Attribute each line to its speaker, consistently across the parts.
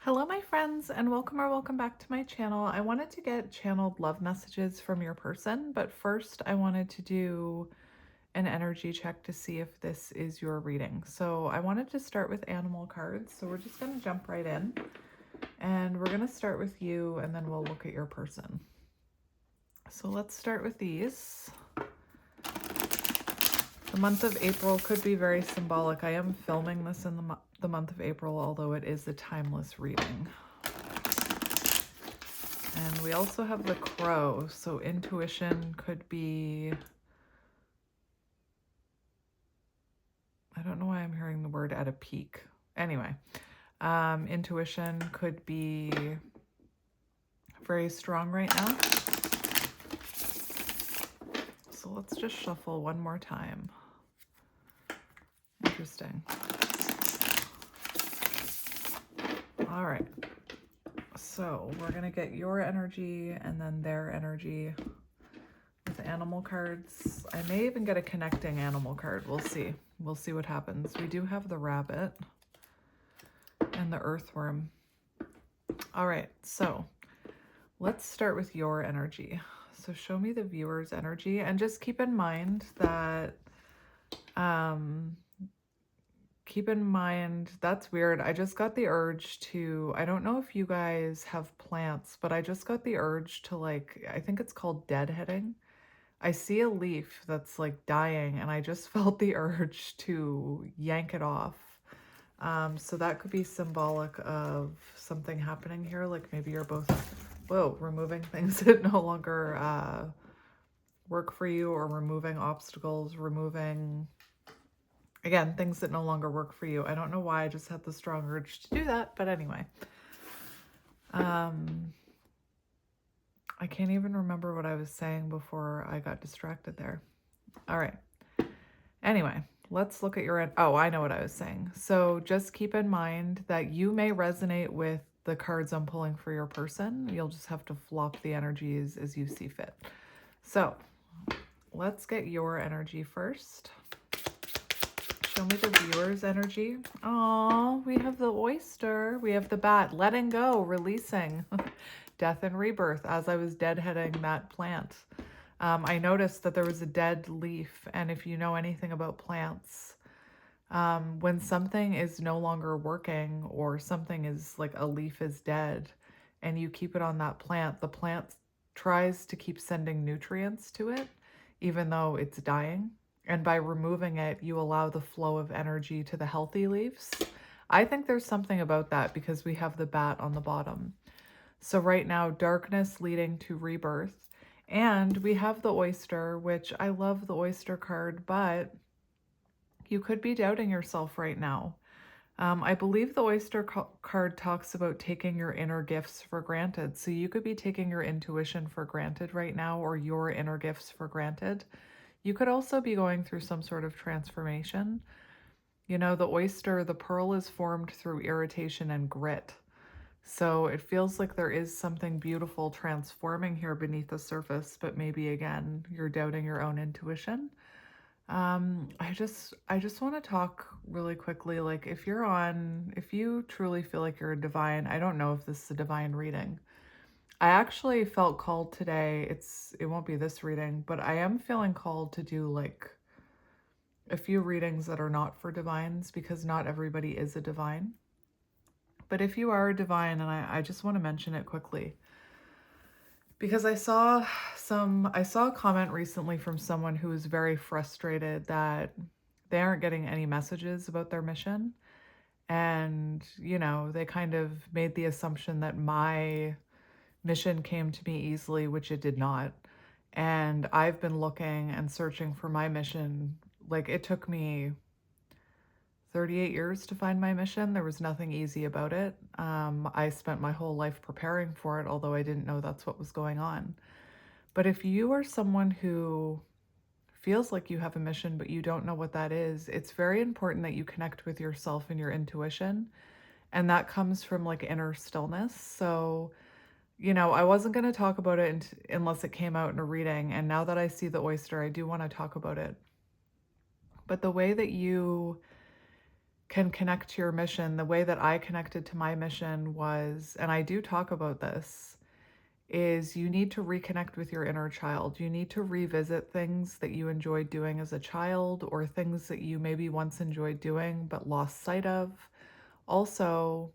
Speaker 1: Hello, my friends, and welcome back to my channel. I wanted to get channeled love messages from your person, but first I wanted to do an energy check to see if this is your reading. So I wanted to start with animal cards. So we're just going to jump right in, and we're going to start with you, and then we'll look at your person. So let's start with these. The month of April could be very symbolic. I am filming this in the month of April, although it is a timeless reading. And we also have the crow, so intuition could be, I don't know why I'm hearing the word at a peak. Anyway, intuition could be very strong right now. So let's just shuffle one more time. Interesting. All right. So we're going to get your energy and then their energy with animal cards. I may even get a connecting animal card. We'll see. We'll see what happens. We do have the rabbit and the earthworm. All right, so let's start with your energy. So show me the viewer's energy, and just keep in mind that that's weird. I just got the urge to, I don't know if you guys have plants, but I just got the urge to, like, I think it's called deadheading. I see a leaf that's like dying, and I just felt the urge to yank it off. So that could be symbolic of something happening here. Like maybe you're both, removing things that no longer work for you, or removing obstacles, removing, again, things that no longer work for you. I don't know why I just had the strong urge to do that, but anyway. I can't even remember what I was saying before I got distracted there. All right. Anyway, let's look at your, oh, I know what I was saying. So just keep in mind that you may resonate with the cards I'm pulling for your person. You'll just have to flop the energies as you see fit. So let's get your energy first. Show me the viewer's energy. Oh, we have the oyster. We have the bat. Letting go, releasing. Death and rebirth as I was deadheading that plant. I noticed that there was a dead leaf, and if you know anything about plants, when something is no longer working, or something is like a leaf is dead, and you keep it on that plant, the plant tries to keep sending nutrients to it, even though it's dying. And by removing it, you allow the flow of energy to the healthy leaves. I think there's something about that because we have the bat on the bottom. So right now, darkness leading to rebirth. And we have the oyster, which I love the oyster card, but you could be doubting yourself right now. I believe the oyster card talks about taking your inner gifts for granted. So you could be taking your intuition for granted right now, or your inner gifts for granted. You could also be going through some sort of transformation. You know, the oyster, the pearl is formed through irritation and grit. So it feels like there is something beautiful transforming here beneath the surface, but maybe again, you're doubting your own intuition. I just want to talk really quickly. Like if you truly feel like you're a divine, I don't know if this is a divine reading. I actually felt called today. It won't be this reading, but I am feeling called to do like a few readings that are not for divines, because not everybody is a divine. But if you are a divine, and I just want to mention it quickly, because I saw a comment recently from someone who was very frustrated that they aren't getting any messages about their mission. And, you know, they kind of made the assumption that my mission came to me easily, which it did not. And I've been looking and searching for my mission. Like it took me 38 years to find my mission. There was nothing easy about it. I spent my whole life preparing for it, although I didn't know that's what was going on. But if you are someone who feels like you have a mission, but you don't know what that is, it's very important that you connect with yourself and your intuition. And that comes from like inner stillness. So, you know, I wasn't going to talk about it unless it came out in a reading. And now that I see the oyster, I do want to talk about it. But the way that you can connect to your mission, the way that I connected to my mission was, and I do talk about this, is you need to reconnect with your inner child. You need to revisit things that you enjoyed doing as a child or things that you maybe once enjoyed doing but lost sight of. Also,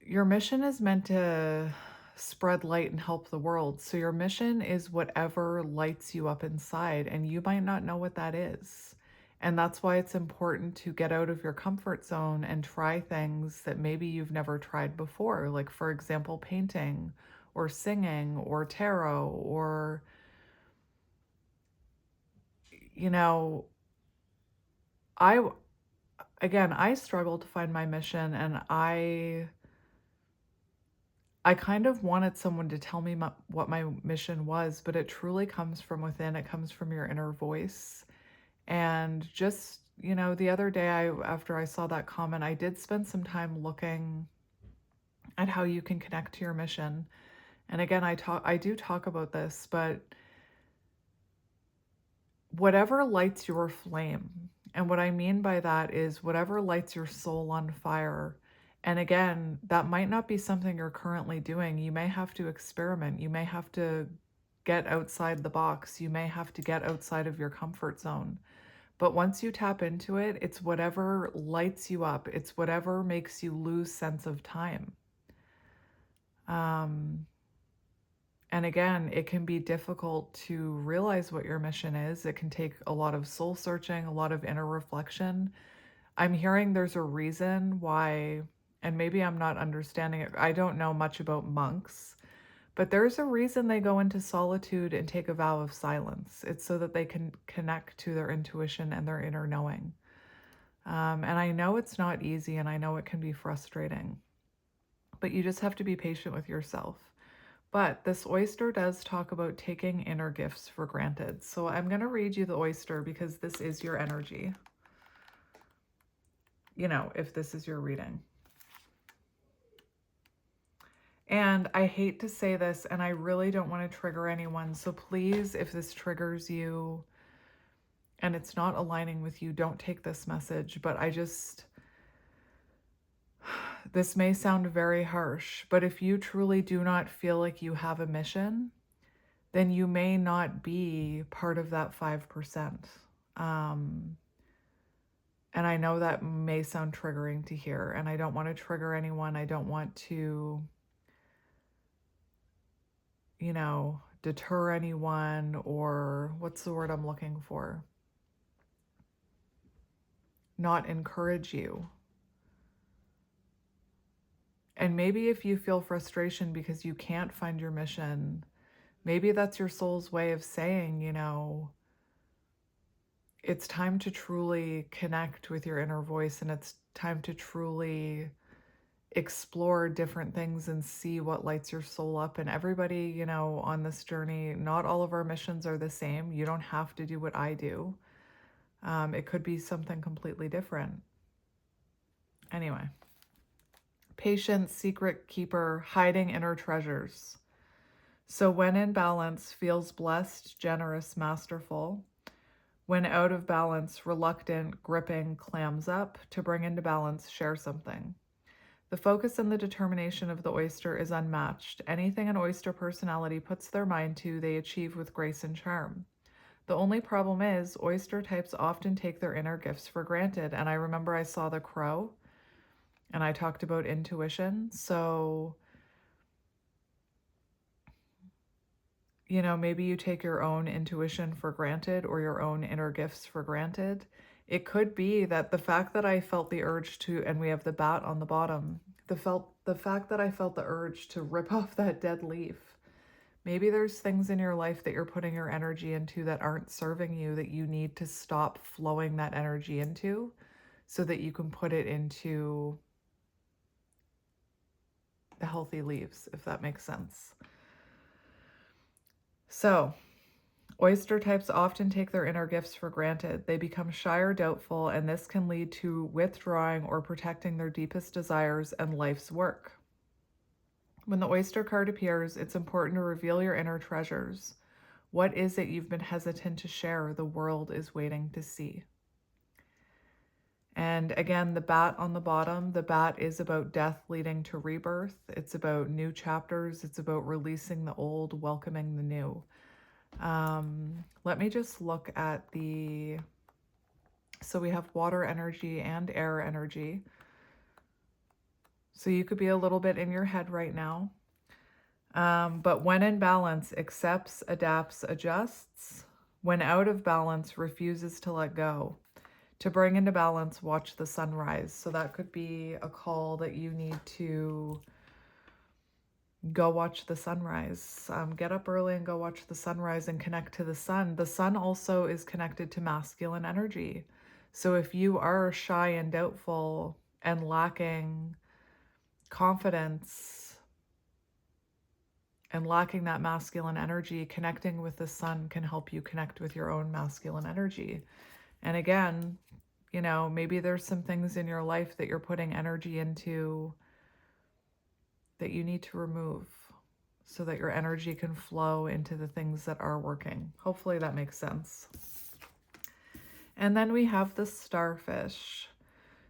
Speaker 1: your mission is meant to spread light and help the world. So your mission is whatever lights you up inside, and you might not know what that is. And that's why it's important to get out of your comfort zone and try things that maybe you've never tried before. Like, for example, painting or singing or tarot or, you know, I, again, I struggled to find my mission, and I kind of wanted someone to tell me what my mission was, but it truly comes from within. It comes from your inner voice. And just, the other day, after I saw that comment, I did spend some time looking at how you can connect to your mission. And again, I do talk about this, but whatever lights your flame, and what I mean by that is whatever lights your soul on fire. And again, that might not be something you're currently doing. You may have to experiment. You may have to get outside the box. You may have to get outside of your comfort zone. But once you tap into it, it's whatever lights you up. It's whatever makes you lose sense of time. And again, it can be difficult to realize what your mission is. It can take a lot of soul searching, a lot of inner reflection. I'm hearing there's a reason why, and maybe I'm not understanding it. I don't know much about monks, but there's a reason they go into solitude and take a vow of silence. It's so that they can connect to their intuition and their inner knowing. And I know it's not easy, and I know it can be frustrating, but you just have to be patient with yourself. But this oyster does talk about taking inner gifts for granted. So I'm going to read you the oyster because this is your energy, if this is your reading. And I hate to say this, and I really don't want to trigger anyone. So please, if this triggers you and it's not aligning with you, don't take this message. But this may sound very harsh, but if you truly do not feel like you have a mission, then you may not be part of that 5%. And I know that may sound triggering to hear, and I don't want to trigger anyone. I don't want to, deter anyone, or what's the word I'm looking for? Not encourage you. And maybe if you feel frustration because you can't find your mission, maybe that's your soul's way of saying, it's time to truly connect with your inner voice, and it's time to truly explore different things and see what lights your soul up. And everybody, on this journey, not all of our missions are the same. You don't have to do what I do. It could be something completely different. Anyway, patience, secret keeper, hiding inner treasures. So when in balance, feels blessed, generous, masterful. When out of balance, reluctant, gripping, clams up. To bring into balance, share something. The focus and the determination of the oyster is unmatched. Anything an oyster personality puts their mind to, they achieve with grace and charm. The only problem is, oyster types often take their inner gifts for granted. And I remember I saw the crow, and I talked about intuition. So, maybe you take your own intuition for granted, or your own inner gifts for granted. It could be that the fact that I felt the urge to, and we have the bat on the bottom, the fact that I felt the urge to rip off that dead leaf. Maybe there's things in your life that you're putting your energy into that aren't serving you, that you need to stop flowing that energy into so that you can put it into the healthy leaves, if that makes sense. So, oyster types often take their inner gifts for granted. They become shy or doubtful, and this can lead to withdrawing or protecting their deepest desires and life's work. When the oyster card appears, it's important to reveal your inner treasures. What is it you've been hesitant to share? The world is waiting to see. And again, the bat on the bottom, the bat is about death leading to rebirth. It's about new chapters. It's about releasing the old, welcoming the new. Let me just look at the, so we have water energy and air energy. So you could be a little bit in your head right now. But when in balance, accepts, adapts, adjusts. When out of balance, refuses to let go. To bring into balance, watch the sunrise. So that could be a call that you need to go watch the sunrise. Get up early and go watch the sunrise and connect to the sun. The sun also is connected to masculine energy. So if you are shy and doubtful and lacking confidence and lacking that masculine energy, connecting with the sun can help you connect with your own masculine energy. And again, you know, maybe there's some things in your life that you're putting energy into that you need to remove so that your energy can flow into the things that are working. Hopefully that makes sense. And then we have the starfish.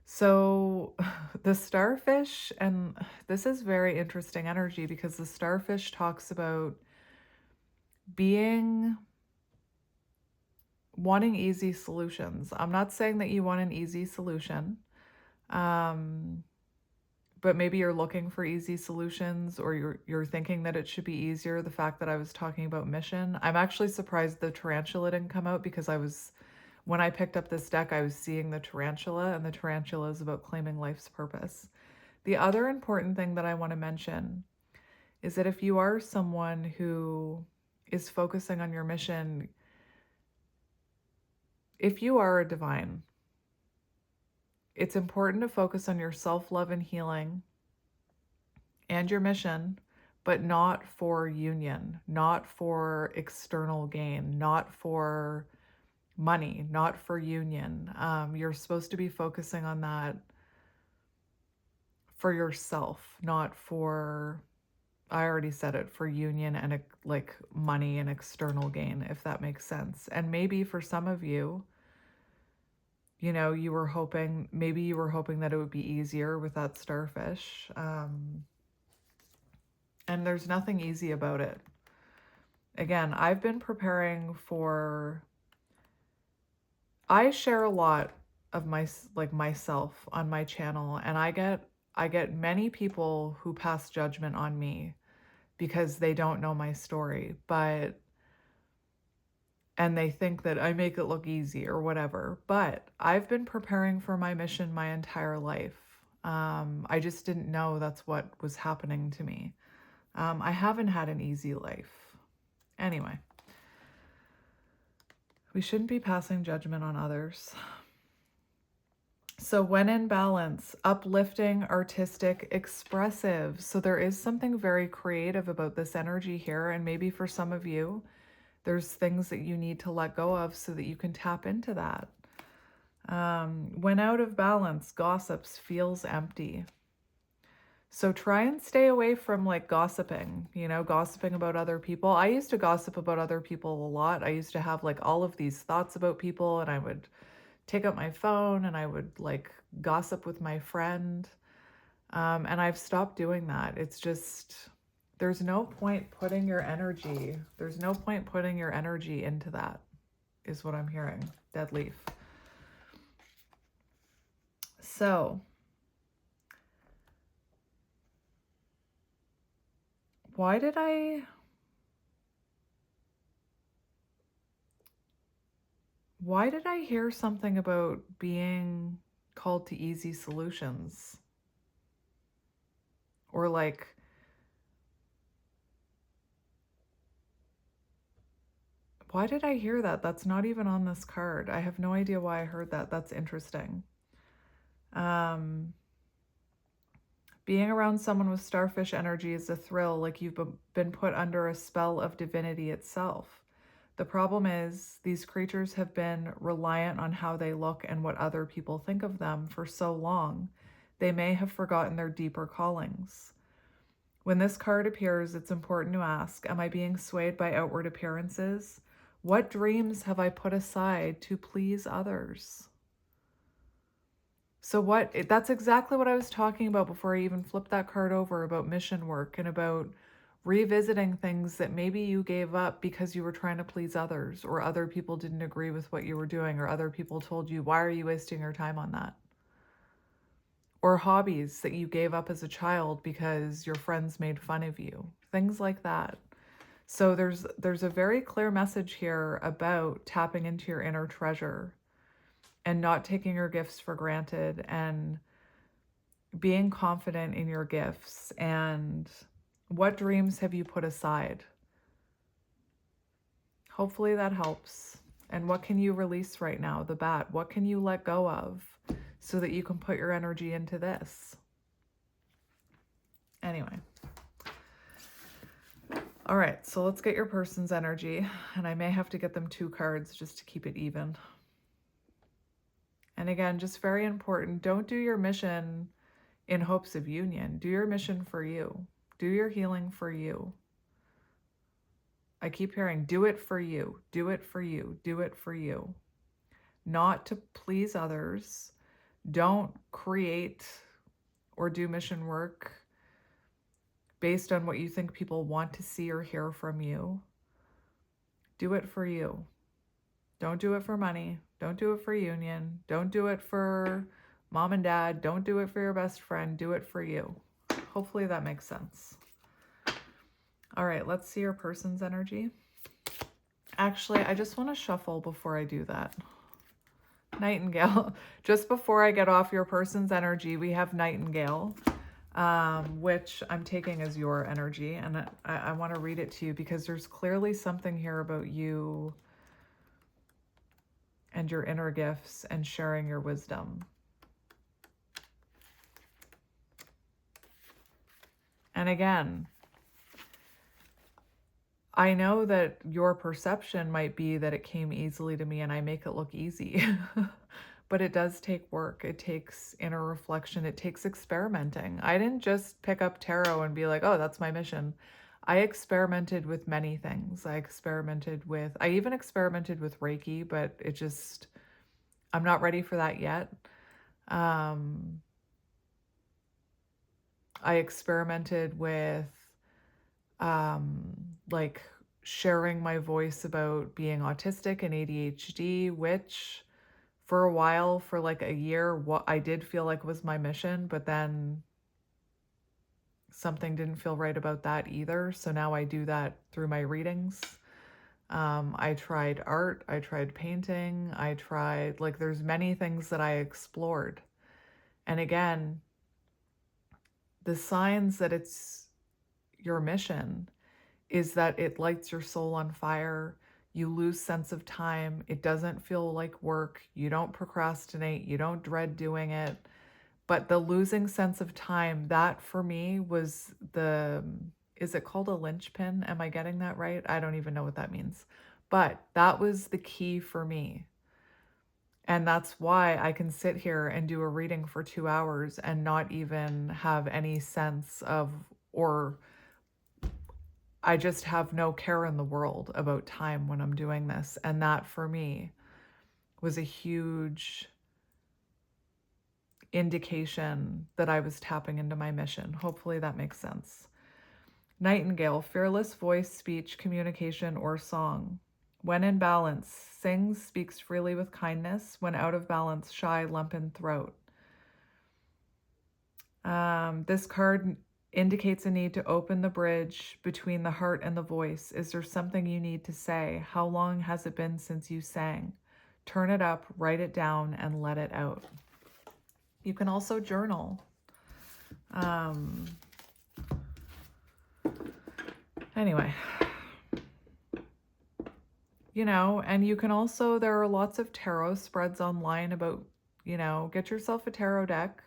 Speaker 1: So the starfish, and this is very interesting energy because the starfish talks about wanting easy solutions. I'm not saying that you want an easy solution, but maybe you're looking for easy solutions, or you're thinking that it should be easier. The fact that I was talking about mission, I'm actually surprised the tarantula didn't come out, because when I picked up this deck, I was seeing the tarantula, and the tarantula is about claiming life's purpose. The other important thing that I want to mention is that if you are someone who is focusing on your mission, if you are a divine, it's important to focus on your self-love and healing and your mission, but not for union, not for external gain, not for money, not for union. You're supposed to be focusing on that for yourself, not for, I already said it, for union and like money and external gain, if that makes sense. And maybe for some of you, you know, maybe you were hoping that it would be easier with that starfish. And there's nothing easy about it. Again, I've been preparing for, I share a lot of myself on my channel, and I get many people who pass judgment on me because they don't know my story, and they think that I make it look easy or whatever. But I've been preparing for my mission my entire life. I just didn't know that's what was happening to me. I haven't had an easy life. Anyway, we shouldn't be passing judgment on others. So when in balance, uplifting, artistic, expressive. So there is something very creative about this energy here. And maybe for some of you, there's things that you need to let go of so that you can tap into that. When out of balance, gossips, feels empty. So try and stay away from like gossiping, gossiping about other people. I used to gossip about other people a lot. I used to have like all of these thoughts about people, and I would take out my phone and I would like gossip with my friend. And I've stopped doing that. It's just, there's no point putting your energy into that, is what I'm hearing. Dead leaf. So why did I hear something about being called to easy solutions? Or like, why did I hear that? That's not even on this card. I have no idea why I heard that. That's interesting. Being around someone with starfish energy is a thrill, like you've been put under a spell of divinity itself. The problem is these creatures have been reliant on how they look and what other people think of them for so long, they may have forgotten their deeper callings. When this card appears, it's important to ask, am I being swayed by outward appearances? What dreams have I put aside to please others? So that's exactly what I was talking about before I even flipped that card over, about mission work and about revisiting things that maybe you gave up because you were trying to please others, or other people didn't agree with what you were doing, or other people told you, why are you wasting your time on that? Or hobbies that you gave up as a child because your friends made fun of you. Things like that. So there's a very clear message here about tapping into your inner treasure and not taking your gifts for granted, and being confident in your gifts. And what dreams have you put aside? Hopefully that helps. And what can you release right now? The bat. What can you let go of so that you can put your energy into this? Anyway. All right, so let's get your person's energy. And I may have to get them 2 cards just to keep it even. And again, just very important, don't do your mission in hopes of union. Do your mission for you. Do your healing for you. I keep hearing, do it for you, do it for you, do it for you. Not to please others. Don't create or do mission work based on what you think people want to see or hear from you. Do it for you. Don't do it for money. Don't do it for union. Don't do it for mom and dad. Don't do it for your best friend. Do it for you. Hopefully that makes sense. All right, let's see your person's energy. Actually, I just want to shuffle before I do that. Nightingale. Just before I get off your person's energy, we have Nightingale, which I'm taking as your energy. And I want to read it to you because there's clearly something here about you and your inner gifts and sharing your wisdom. And again, I know that your perception might be that it came easily to me and I make it look easy, but it does take work. It takes inner reflection. It takes experimenting. I didn't just pick up tarot and be like, oh, that's my mission. I experimented with many things. I even experimented with Reiki, but I'm not ready for that yet. I experimented with like sharing my voice about being autistic and ADHD, which for a while, for like a year, what I did feel like was my mission, but then something didn't feel right about that either. So now I do that through my readings. I tried art, I tried painting, there's many things that I explored. And again, the signs that it's your mission is that it lights your soul on fire. You lose sense of time. It doesn't feel like work. You don't procrastinate. You don't dread doing it. But the losing sense of time, that for me was is it called a linchpin? Am I getting that right? I don't even know what that means. But that was the key for me. And that's why I can sit here and do a reading for 2 hours and not even have any sense of, or I just have no care in the world about time when I'm doing this. And that for me was a huge indication that I was tapping into my mission. Hopefully that makes sense. Nightingale, fearless voice, speech, communication, or song. When in balance, sings, speaks freely with kindness. When out of balance, shy, lump in throat. This card indicates a need to open the bridge between the heart and the voice. Is there something you need to say? How long has it been since you sang? Turn it up, write it down, and let it out. You can also journal. Anyway, and you can also, there are lots of tarot spreads online about, get yourself a tarot deck.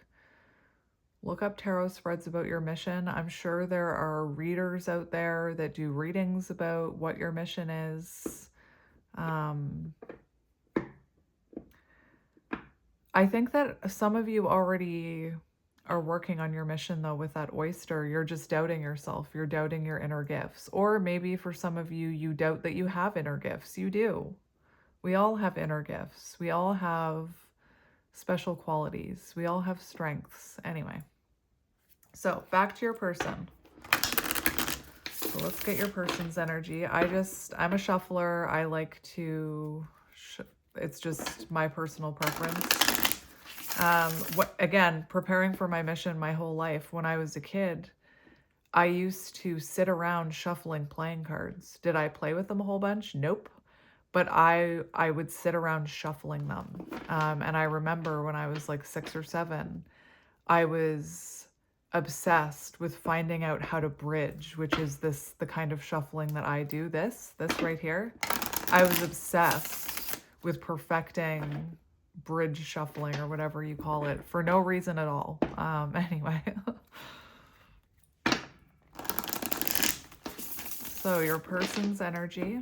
Speaker 1: Look up tarot spreads about your mission. I'm sure there are readers out there that do readings about what your mission is. I think that some of you already are working on your mission, though, with that oyster. You're just doubting yourself. You're doubting your inner gifts. Or maybe for some of you, you doubt that you have inner gifts. You do. We all have inner gifts. We all have special qualities. We all have strengths. Anyway, so back to your person. So let's get your person's energy. I'm a shuffler. I like to, it's just my personal preference. Again, preparing for my mission my whole life. When I was a kid, I used to sit around shuffling playing cards. Did I play with them a whole bunch? Nope. But I would sit around shuffling them. And I remember when I was like 6 or 7, I was obsessed with finding out how to bridge, which is the kind of shuffling that I do. This right here. I was obsessed with perfecting bridge shuffling or whatever you call it for no reason at all. Anyway. So your person's energy.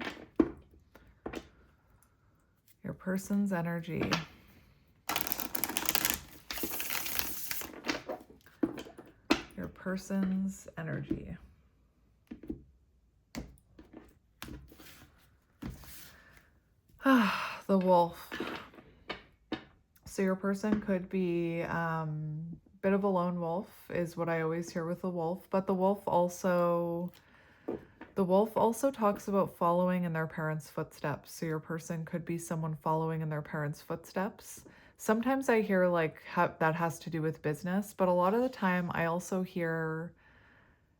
Speaker 1: Your person's energy. Your person's energy. The wolf. So your person could be bit of a lone wolf is what I always hear with the wolf, but the wolf also talks about following in their parents' footsteps. So your person could be someone following in their parents' footsteps. Sometimes I hear like that has to do with business, but a lot of the time I also hear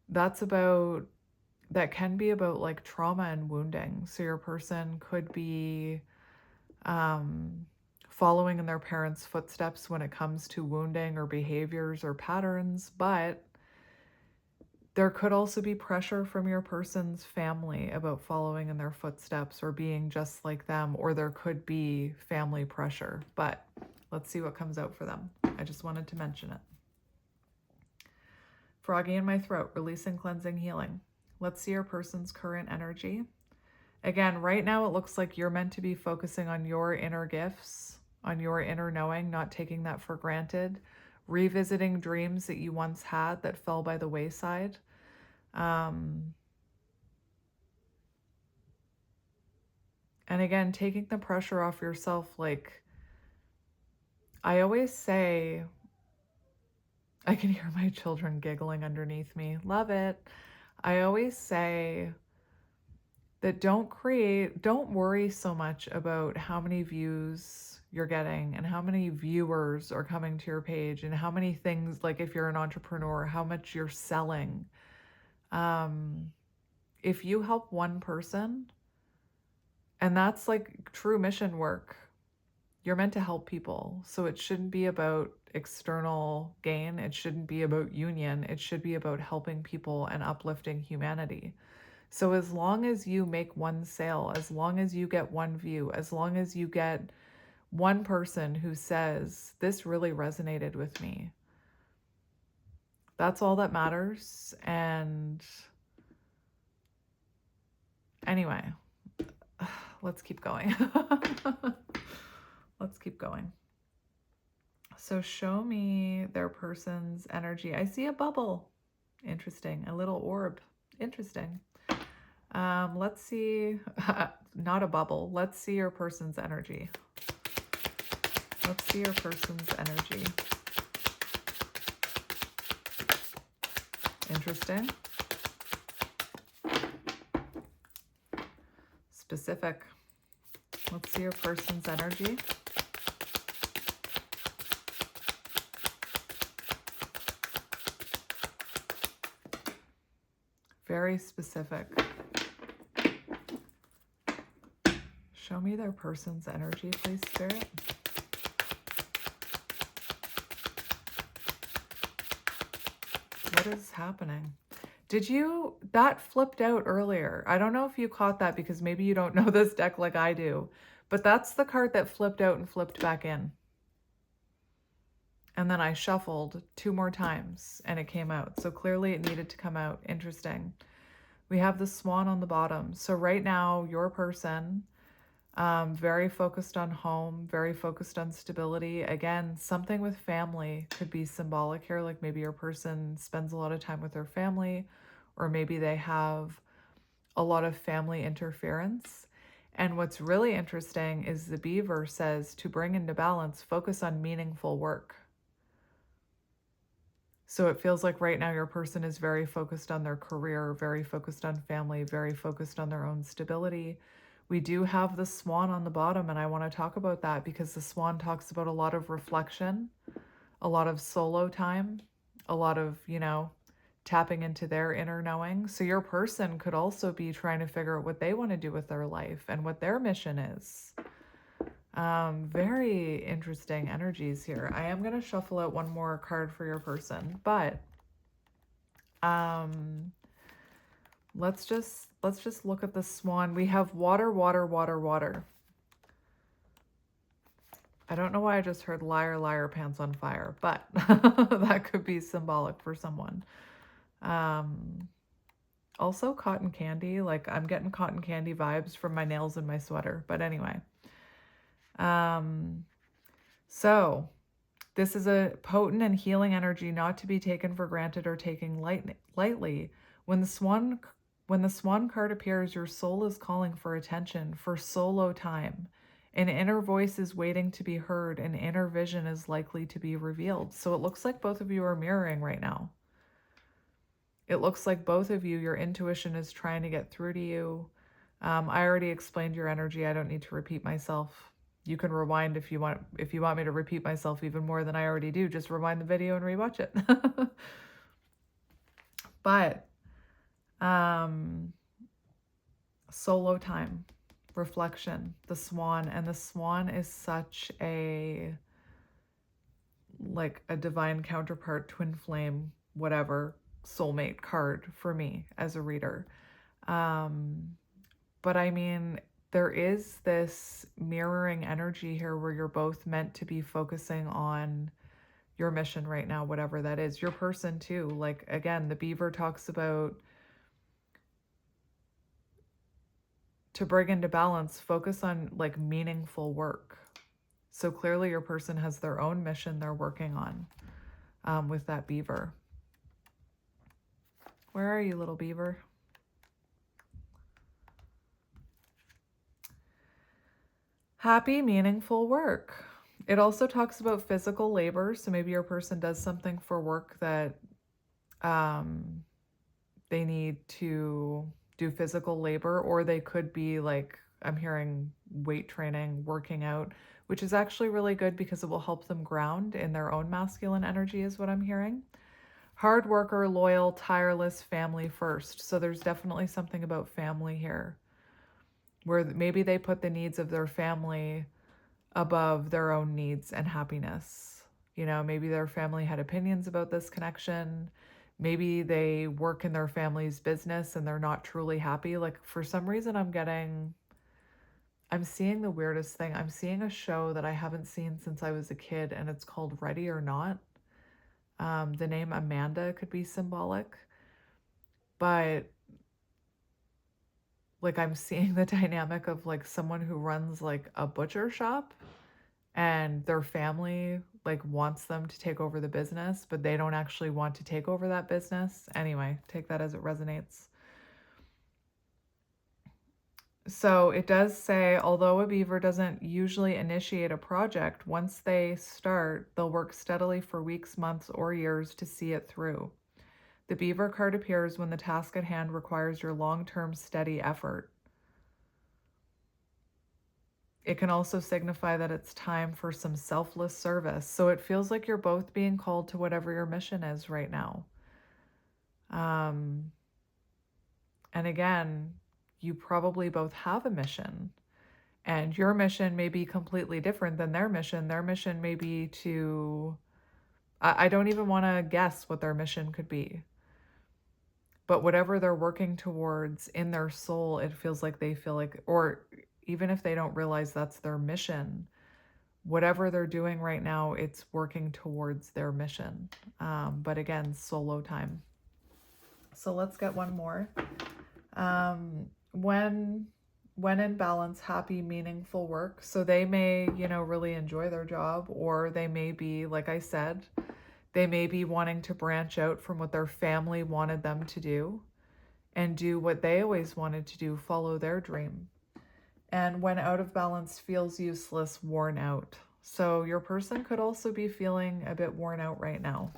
Speaker 1: that can be about like trauma and wounding. So your person could be following in their parents' footsteps when it comes to wounding or behaviors or patterns, but there could also be pressure from your person's family about following in their footsteps or being just like them, or there could be family pressure, but let's see what comes out for them. I just wanted to mention it. Froggy in my throat, releasing, cleansing, healing. Let's see your person's current energy. Again, right now it looks like you're meant to be focusing on your inner gifts, on your inner knowing, not taking that for granted, revisiting dreams that you once had that fell by the wayside. And again, taking the pressure off yourself. Like I always say, I can hear my children giggling underneath me. Love it. I always say that don't worry so much about how many views you're getting and how many viewers are coming to your page and how many things, like if you're an entrepreneur, how much you're selling. If you help one person, and that's like true mission work, you're meant to help people. So it shouldn't be about external gain. It shouldn't be about union. It should be about helping people and uplifting humanity. So as long as you make one sale, as long as you get one view, as long as you get one person who says, this really resonated with me, that's all that matters. And anyway, let's keep going. Let's keep going. So show me their person's energy. I see a bubble. Interesting. A little orb. Interesting. Let's see, not a bubble. Let's see your person's energy. Let's see your person's energy. Interesting. Specific. Let's see your person's energy. Very specific. Show me their person's energy, please, Spirit. What is happening? That flipped out earlier. I don't know if you caught that because maybe you don't know this deck like I do, but that's the card that flipped out and flipped back in. And then I shuffled 2 more times and it came out. So clearly it needed to come out. Interesting. We have the swan on the bottom. So right now, your person, very focused on home, very focused on stability. Again, something with family could be symbolic here. Like maybe your person spends a lot of time with their family, or maybe they have a lot of family interference. And what's really interesting is the beaver says to bring into balance, focus on meaningful work. So it feels like right now your person is very focused on their career, very focused on family, very focused on their own stability. We do have the swan on the bottom, and I want to talk about that because the swan talks about a lot of reflection, a lot of solo time, a lot of, tapping into their inner knowing. So your person could also be trying to figure out what they want to do with their life and what their mission is. Very interesting energies here. I am going to shuffle out one more card for your person, but let's just look at the swan. We have water, water, water, water. I don't know why I just heard liar, liar, pants on fire, but that could be symbolic for someone. Also cotton candy, like I'm getting cotton candy vibes from my nails and my sweater, but anyway. So this is a potent and healing energy not to be taken for granted or taken lightly. When the swan card appears, your soul is calling for attention, for solo time. An inner voice is waiting to be heard, and inner vision is likely to be revealed. So it looks like both of you are mirroring right now. It looks like both of you, your intuition is trying to get through to you. I already explained your energy. I don't need to repeat myself. You can rewind if you want me to repeat myself even more than I already do. Just rewind the video and rewatch it. But solo time, reflection, the swan, and the swan is such a divine counterpart, twin flame, whatever, soulmate card for me as a reader. But I mean, there is this mirroring energy here where you're both meant to be focusing on your mission right now, whatever that is. Your person too. Like, again, the beaver talks about to bring into balance, focus on like meaningful work. So clearly your person has their own mission they're working on with that beaver. Where are you, little beaver? Happy, meaningful work. It also talks about physical labor. So maybe your person does something for work that they need to do physical labor, or they could be like, I'm hearing weight training, working out, which is actually really good because it will help them ground in their own masculine energy is what I'm hearing. Hard worker, loyal, tireless, family first. So there's definitely something about family here where maybe they put the needs of their family above their own needs and happiness. Maybe their family had opinions about this connection. Maybe they work in their family's business and they're not truly happy. Like, for some reason, I'm seeing the weirdest thing. I'm seeing a show that I haven't seen since I was a kid, and it's called Ready or Not. The name Amanda could be symbolic, but like I'm seeing the dynamic of like someone who runs like a butcher shop and their family like wants them to take over the business, but they don't actually want to take over that business. Anyway, take that as it resonates. So it does say, although a beaver doesn't usually initiate a project, once they start, they'll work steadily for weeks, months, or years to see it through. The beaver card appears when the task at hand requires your long-term steady effort. It can also signify that it's time for some selfless service. So it feels like you're both being called to whatever your mission is right now. And again, you probably both have a mission, and your mission may be completely different than their mission. Their mission may be I don't even want to guess what their mission could be. But whatever they're working towards in their soul, it feels like they feel like, or even if they don't realize that's their mission, whatever they're doing right now, it's working towards their mission. But again, solo time. So let's get one more. When in balance, happy, meaningful work. So they may, really enjoy their job, or they may be, like I said, they may be wanting to branch out from what their family wanted them to do and do what they always wanted to do, follow their dream. And when out of balance, feels useless, worn out. So your person could also be feeling a bit worn out right now.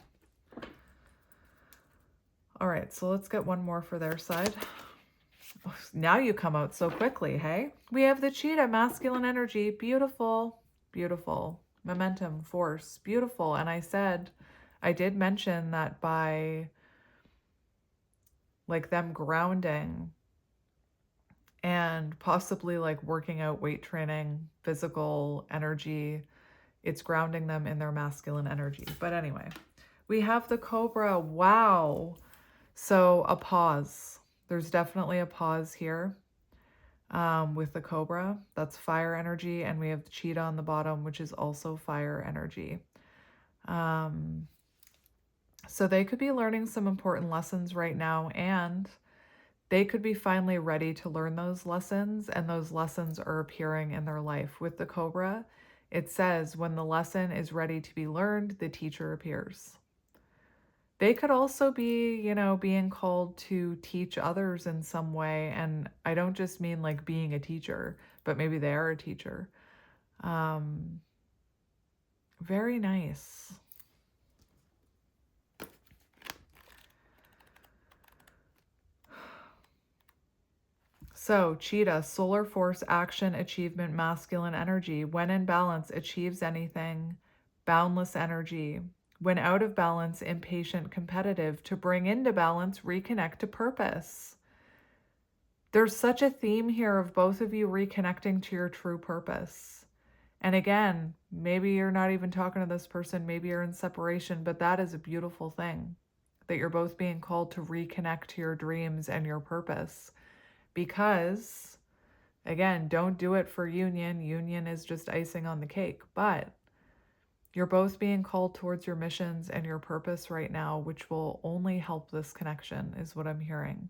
Speaker 1: All right, so let's get one more for their side. Oh, now you come out so quickly, hey? We have the cheetah, masculine energy, beautiful, beautiful. Momentum, force, beautiful. And I did mention that by like them grounding and possibly like working out, weight training, physical energy, it's grounding them in their masculine energy. But anyway, we have the cobra. Wow. So a pause. There's definitely a pause here with the cobra. That's fire energy. And we have the cheetah on the bottom, which is also fire energy. So they could be learning some important lessons right now, and they could be finally ready to learn those lessons, and those lessons are appearing in their life. With the cobra, it says when the lesson is ready to be learned, the teacher appears. They could also be, being called to teach others in some way. And I don't just mean like being a teacher, but maybe they are a teacher. Very nice. So, cheetah, solar force, action, achievement, masculine energy. When in balance, achieves anything, boundless energy. When out of balance, impatient, competitive. To bring into balance, reconnect to purpose. There's such a theme here of both of you reconnecting to your true purpose. And again, maybe you're not even talking to this person, maybe you're in separation, but that is a beautiful thing that you're both being called to reconnect to your dreams and your purpose. Because, again, don't do it for union. Union is just icing on the cake. But you're both being called towards your missions and your purpose right now, which will only help this connection, is what I'm hearing.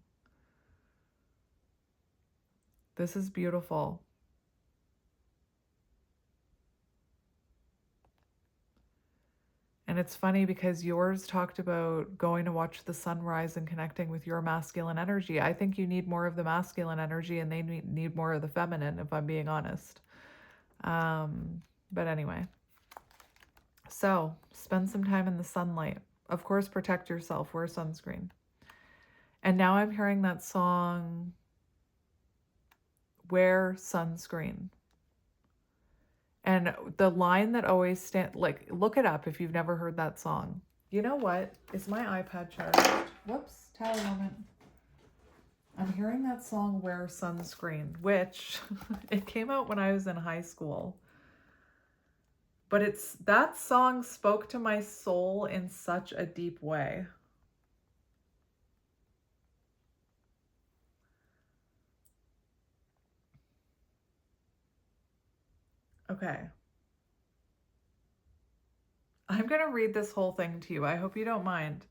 Speaker 1: This is beautiful. And it's funny because yours talked about going to watch the sunrise and connecting with your masculine energy. I think you need more of the masculine energy and they need more of the feminine, if I'm being honest. But anyway. So spend some time in the sunlight. Of course, protect yourself. Wear sunscreen. And now I'm hearing that song, Wear Sunscreen. And the line that always look it up if you've never heard that song. You know what? Is my iPad charged? Whoops, tally moment. I'm hearing that song, Wear Sunscreen, which it came out when I was in high school. But that song spoke to my soul in such a deep way. Okay. I'm going to read this whole thing to you. I hope you don't mind.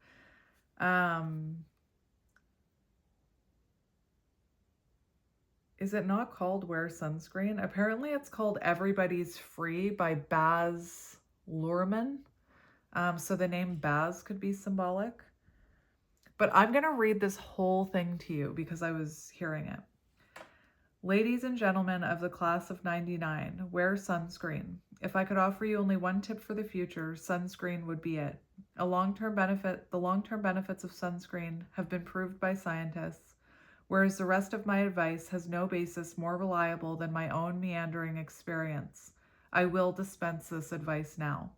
Speaker 1: Is it not called Wear Sunscreen? Apparently it's called Everybody's Free by Baz Luhrmann. So the name Baz could be symbolic. But I'm going to read this whole thing to you because I was hearing it. Ladies and gentlemen of the class of 99, wear sunscreen. If I could offer you only one tip for the future, sunscreen would be it. The long-term benefits of sunscreen have been proved by scientists, whereas the rest of my advice has no basis more reliable than my own meandering experience. I will dispense this advice now.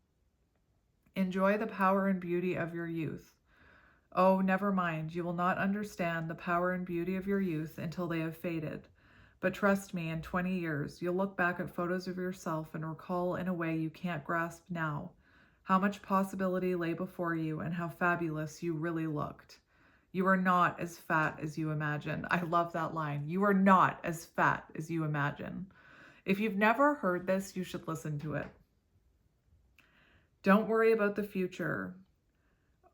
Speaker 1: Enjoy the power and beauty of your youth. Oh, never mind, you will not understand the power and beauty of your youth until they have faded. But trust me, in 20 years, you'll look back at photos of yourself and recall in a way you can't grasp now how much possibility lay before you and how fabulous you really looked. You are not as fat as you imagine. I love that line. You are not as fat as you imagine. If you've never heard this, you should listen to it. Don't worry about the future.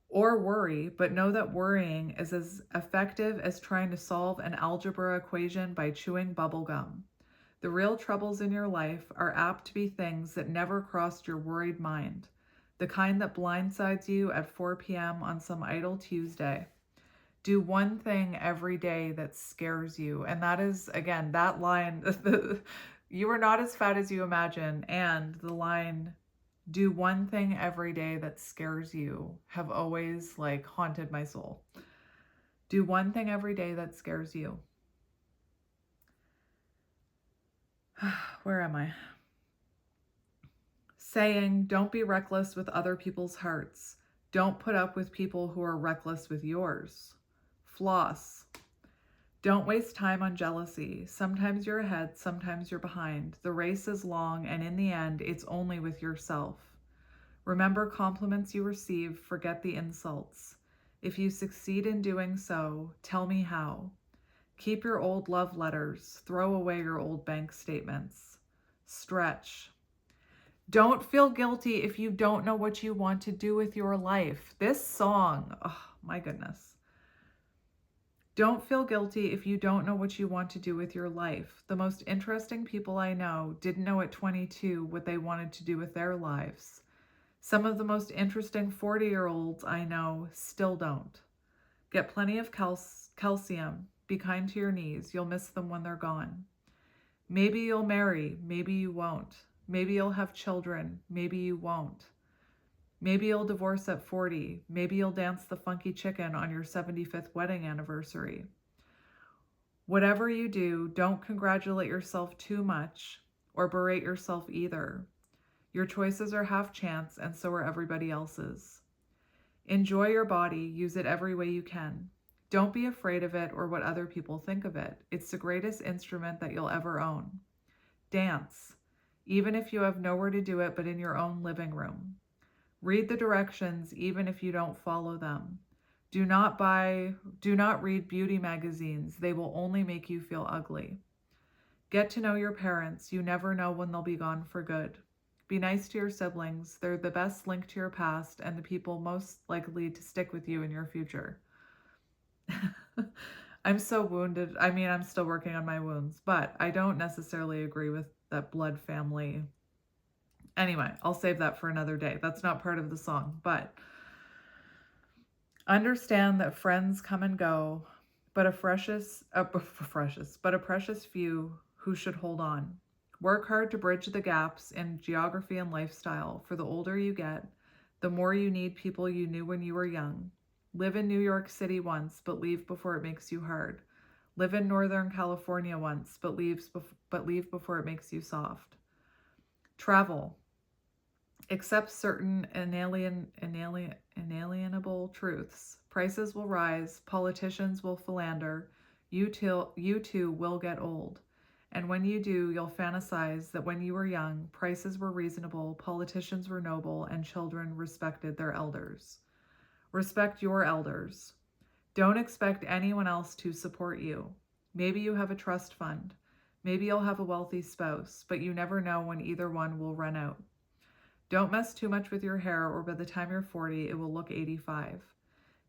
Speaker 1: Or worry, but know that worrying is as effective as trying to solve an algebra equation by chewing bubble gum. The real troubles in your life are apt to be things that never crossed your worried mind, the kind that blindsides you at 4 p.m. on some idle Tuesday. Do one thing every day that scares you. And that is, again, that line, you are not as fat as you imagine. And the line, do one thing every day that scares you, have always like haunted my soul. Do one thing every day that scares you. Where am I? Saying, don't be reckless with other people's hearts. Don't put up with people who are reckless with yours. Floss. Don't waste time on jealousy. Sometimes you're ahead, sometimes you're behind. The race is long, and in the end, it's only with yourself. Remember compliments you receive, forget the insults. If you succeed in doing so, tell me how. Keep your old love letters. Throw away your old bank statements. Stretch. Don't feel guilty if you don't know what you want to do with your life. This song, oh my goodness. Don't feel guilty if you don't know what you want to do with your life. The most interesting people I know didn't know at 22 what they wanted to do with their lives. Some of the most interesting 40-year-olds I know still don't. Get plenty of calcium. Be kind to your knees. You'll miss them when they're gone. Maybe you'll marry. Maybe you won't. Maybe you'll have children. Maybe you won't. Maybe you'll divorce at 40. Maybe you'll dance the funky chicken on your 75th wedding anniversary. Whatever you do, don't congratulate yourself too much or berate yourself either. Your choices are half chance, and so are everybody else's. Enjoy your body. Use it every way you can. Don't be afraid of it or what other people think of it. It's the greatest instrument that you'll ever own. Dance, even if you have nowhere to do it but in your own living room. Read the directions even if you don't follow them. Do not read beauty magazines. They will only make you feel ugly. Get to know your parents. You never know when they'll be gone for good. Be nice to your siblings. They're the best link to your past and the people most likely to stick with you in your future. I'm so wounded. I mean, I'm still working on my wounds, but I don't necessarily agree with that blood family. Anyway, I'll save that for another day. That's not part of the song, but understand that friends come and go, but a precious few who should hold on. Work hard to bridge the gaps in geography and lifestyle. For the older you get, the more you need people you knew when you were young. Live in New York City once, but leave before it makes you hard. Live in Northern California once, but leave before it makes you soft. Travel. Accept certain inalienable truths. Prices will rise. Politicians will philander. You too will get old. And when you do, you'll fantasize that when you were young, prices were reasonable, politicians were noble, and children respected their elders. Respect your elders. Don't expect anyone else to support you. Maybe you have a trust fund. Maybe you'll have a wealthy spouse, but you never know when either one will run out. Don't mess too much with your hair, or by the time you're 40, it will look 85.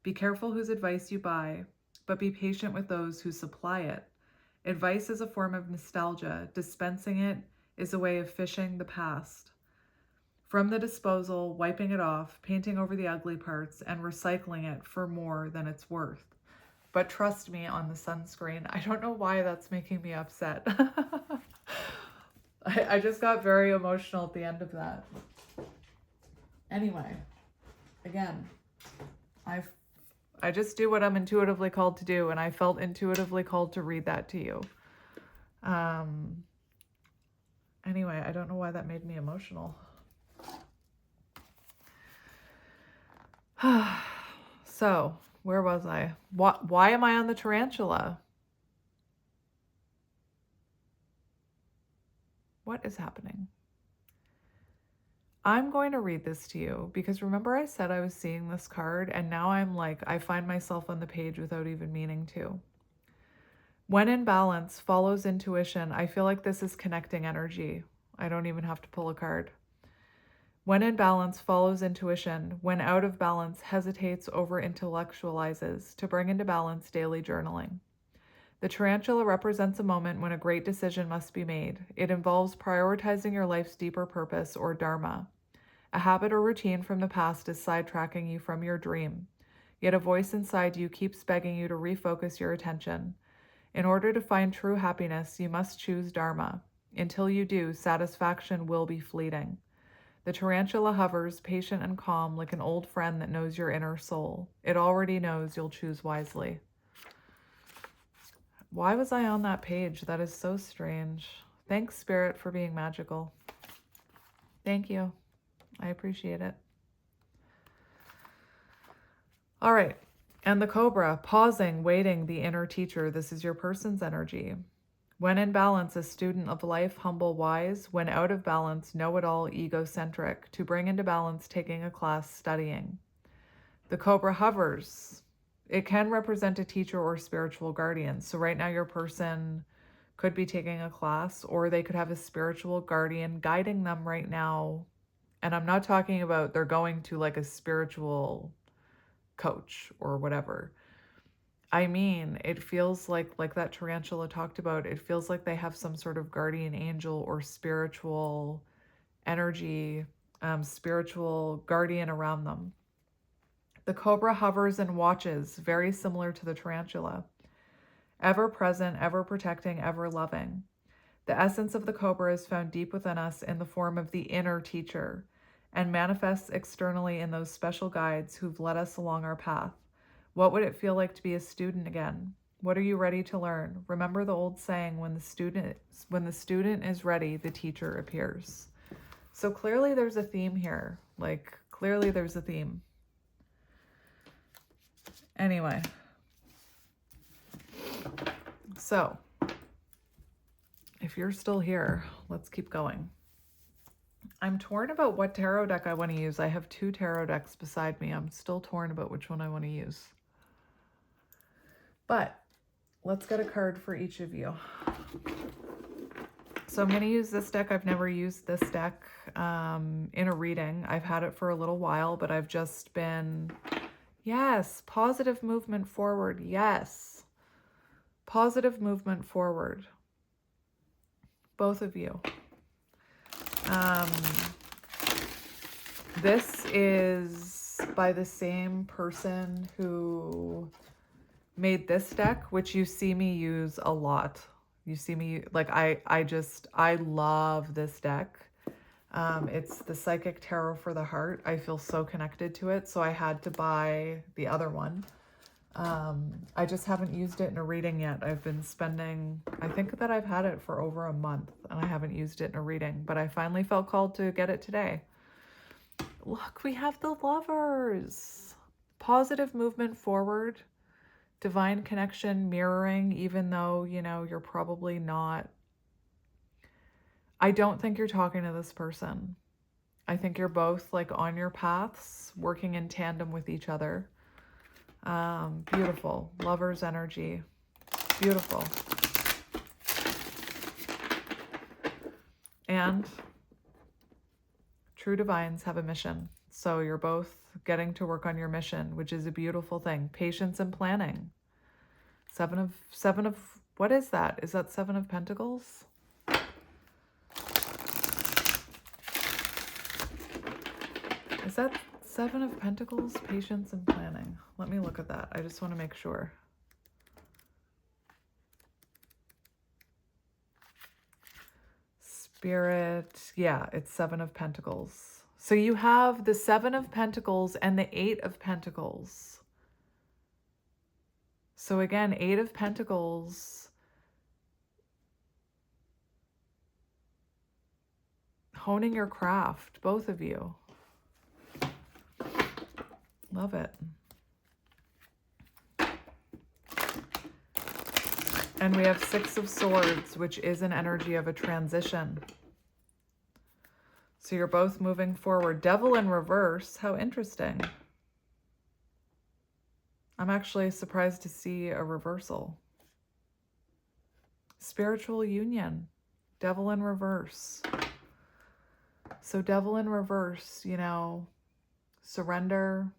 Speaker 1: Be careful whose advice you buy, but be patient with those who supply it. Advice is a form of nostalgia. Dispensing it is a way of fishing the past from the disposal, wiping it off, painting over the ugly parts, and recycling it for more than it's worth. But trust me on the sunscreen. I don't know why that's making me upset. I just got very emotional at the end of that. Anyway, again, I just do what I'm intuitively called to do, and I felt intuitively called to read that to you. Anyway, I don't know why that made me emotional. So, where was I? Why am I on the tarantula? What is happening? I'm going to read this to you because remember I said I was seeing this card and now I'm like, I find myself on the page without even meaning to. When in balance follows intuition, I feel like this is connecting energy. I don't even have to pull a card. When in balance follows intuition. When out of balance hesitates, over intellectualizes. To bring into balance, daily journaling. The tarantula represents a moment when a great decision must be made. It involves prioritizing your life's deeper purpose or dharma. A habit or routine from the past is sidetracking you from your dream. Yet a voice inside you keeps begging you to refocus your attention. In order to find true happiness, you must choose Dharma. Until you do, satisfaction will be fleeting. The tarantula hovers, patient and calm, like an old friend that knows your inner soul. It already knows you'll choose wisely. Why was I on that page? That is so strange. Thanks, Spirit, for being magical. Thank you. I appreciate it. All right. And the Cobra, pausing, waiting, the inner teacher. This is your person's energy. When in balance, a student of life, humble, wise. When out of balance, know-it-all, egocentric. To bring into balance, taking a class, studying. The Cobra hovers. It can represent a teacher or spiritual guardian. So right now your person could be taking a class, or they could have a spiritual guardian guiding them right now. And I'm not talking about they're going to like a spiritual coach or whatever. I mean, it feels like that tarantula talked about, it feels like they have some sort of guardian angel or spiritual energy, spiritual guardian around them. The Cobra hovers and watches, very similar to the tarantula. Ever present, ever protecting, ever loving. The essence of the Cobra is found deep within us in the form of the inner teacher and manifests externally in those special guides who've led us along our path. What would it feel like to be a student again? What are you ready to learn? Remember the old saying, when the student is ready, the teacher appears. So clearly there's a theme here. Like, clearly there's a theme. Anyway. So, if you're still here, let's keep going. I'm torn about what tarot deck I want to use. I have 2 tarot decks beside me. I'm still torn about which one I want to use. But let's get a card for each of you. So I'm going to use this deck. I've never used this deck in a reading. I've had it for a little while, but I've just been, yes, positive movement forward. Yes. Positive movement forward. Both of you. This is by the same person who made this deck, which you see me use a lot. You see me, like, I love this deck. It's the Psychic Tarot for the Heart. I feel so connected to it, so I had to buy the other one. I just haven't used it in a reading yet. I've been spending, I think that I've had it for over a month and I haven't used it in a reading, but I finally felt called to get it today. Look, we have the Lovers. Positive movement forward, divine connection, mirroring, even though, you know, you're probably not. I don't think you're talking to this person. I think you're both like on your paths, working in tandem with each other. Beautiful. Lover's energy. Beautiful. And true divines have a mission. So you're both getting to work on your mission, which is a beautiful thing. Patience and planning. Seven of, what is that? Is that 7 of Pentacles? Is that 7 of Pentacles? Patience and planning. Let me look at that. I just want to make sure. Spirit. Yeah, it's 7 of Pentacles. So you have the 7 of Pentacles and the 8 of Pentacles. So again, 8 of Pentacles. Honing your craft, both of you. Love it. And we have 6 of Swords, which is an energy of a transition. So you're both moving forward. Devil in reverse. How interesting. I'm actually surprised to see a reversal. Spiritual union. Devil in reverse. So devil in reverse, you know, surrender,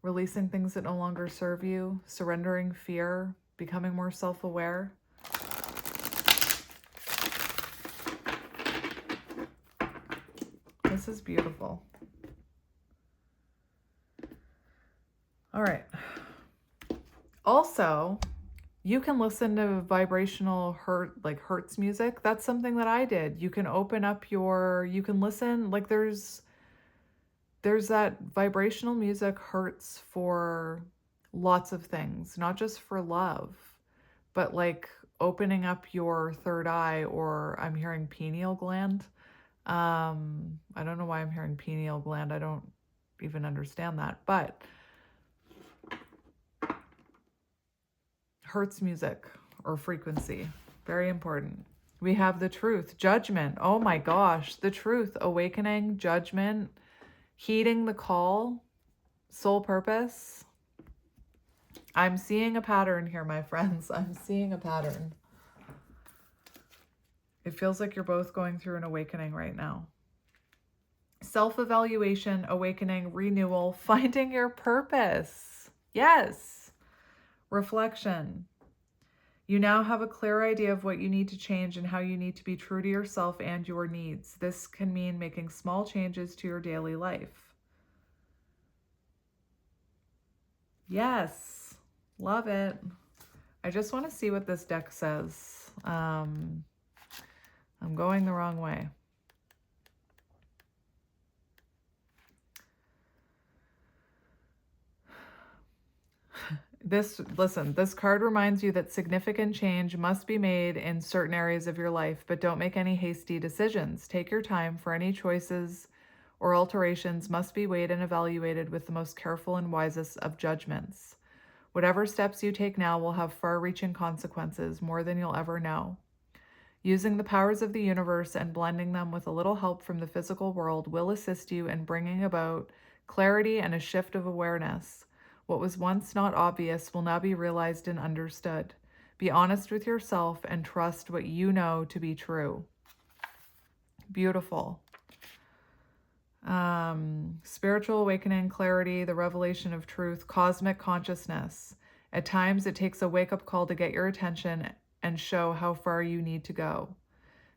Speaker 1: releasing things that no longer serve you, surrendering fear, becoming more self-aware. This is beautiful. All right. Also, you can listen to vibrational Hertz music. That's something that I did. You can open up you can listen, like there's that vibrational music Hertz for lots of things, not just for love, but like opening up your third eye, or I'm hearing pineal gland. I don't know why I'm hearing pineal gland. I don't even understand that, but Hertz music or frequency, very important. We have the truth, judgment. Oh my gosh, the truth, awakening, judgment, heeding the call, soul purpose. I'm seeing a pattern here, my friends. I'm seeing a pattern. It feels like you're both going through an awakening right now. Self-evaluation, awakening, renewal, finding your purpose. Yes. Reflection. You now have a clear idea of what you need to change and how you need to be true to yourself and your needs. This can mean making small changes to your daily life. Yes. Love it. I just want to see what this deck says. I'm going the wrong way. This card reminds you that significant change must be made in certain areas of your life, but don't make any hasty decisions. Take your time, for any choices or alterations must be weighed and evaluated with the most careful and wisest of judgments. Whatever steps you take now will have far-reaching consequences, more than you'll ever know. Using the powers of the universe and blending them with a little help from the physical world will assist you in bringing about clarity and a shift of awareness. What was once not obvious will now be realized and understood. Be honest with yourself and trust what you know to be true. Beautiful. Spiritual awakening, clarity, the revelation of truth, cosmic consciousness. At times, it takes a wake-up call to get your attention and show how far you need to go.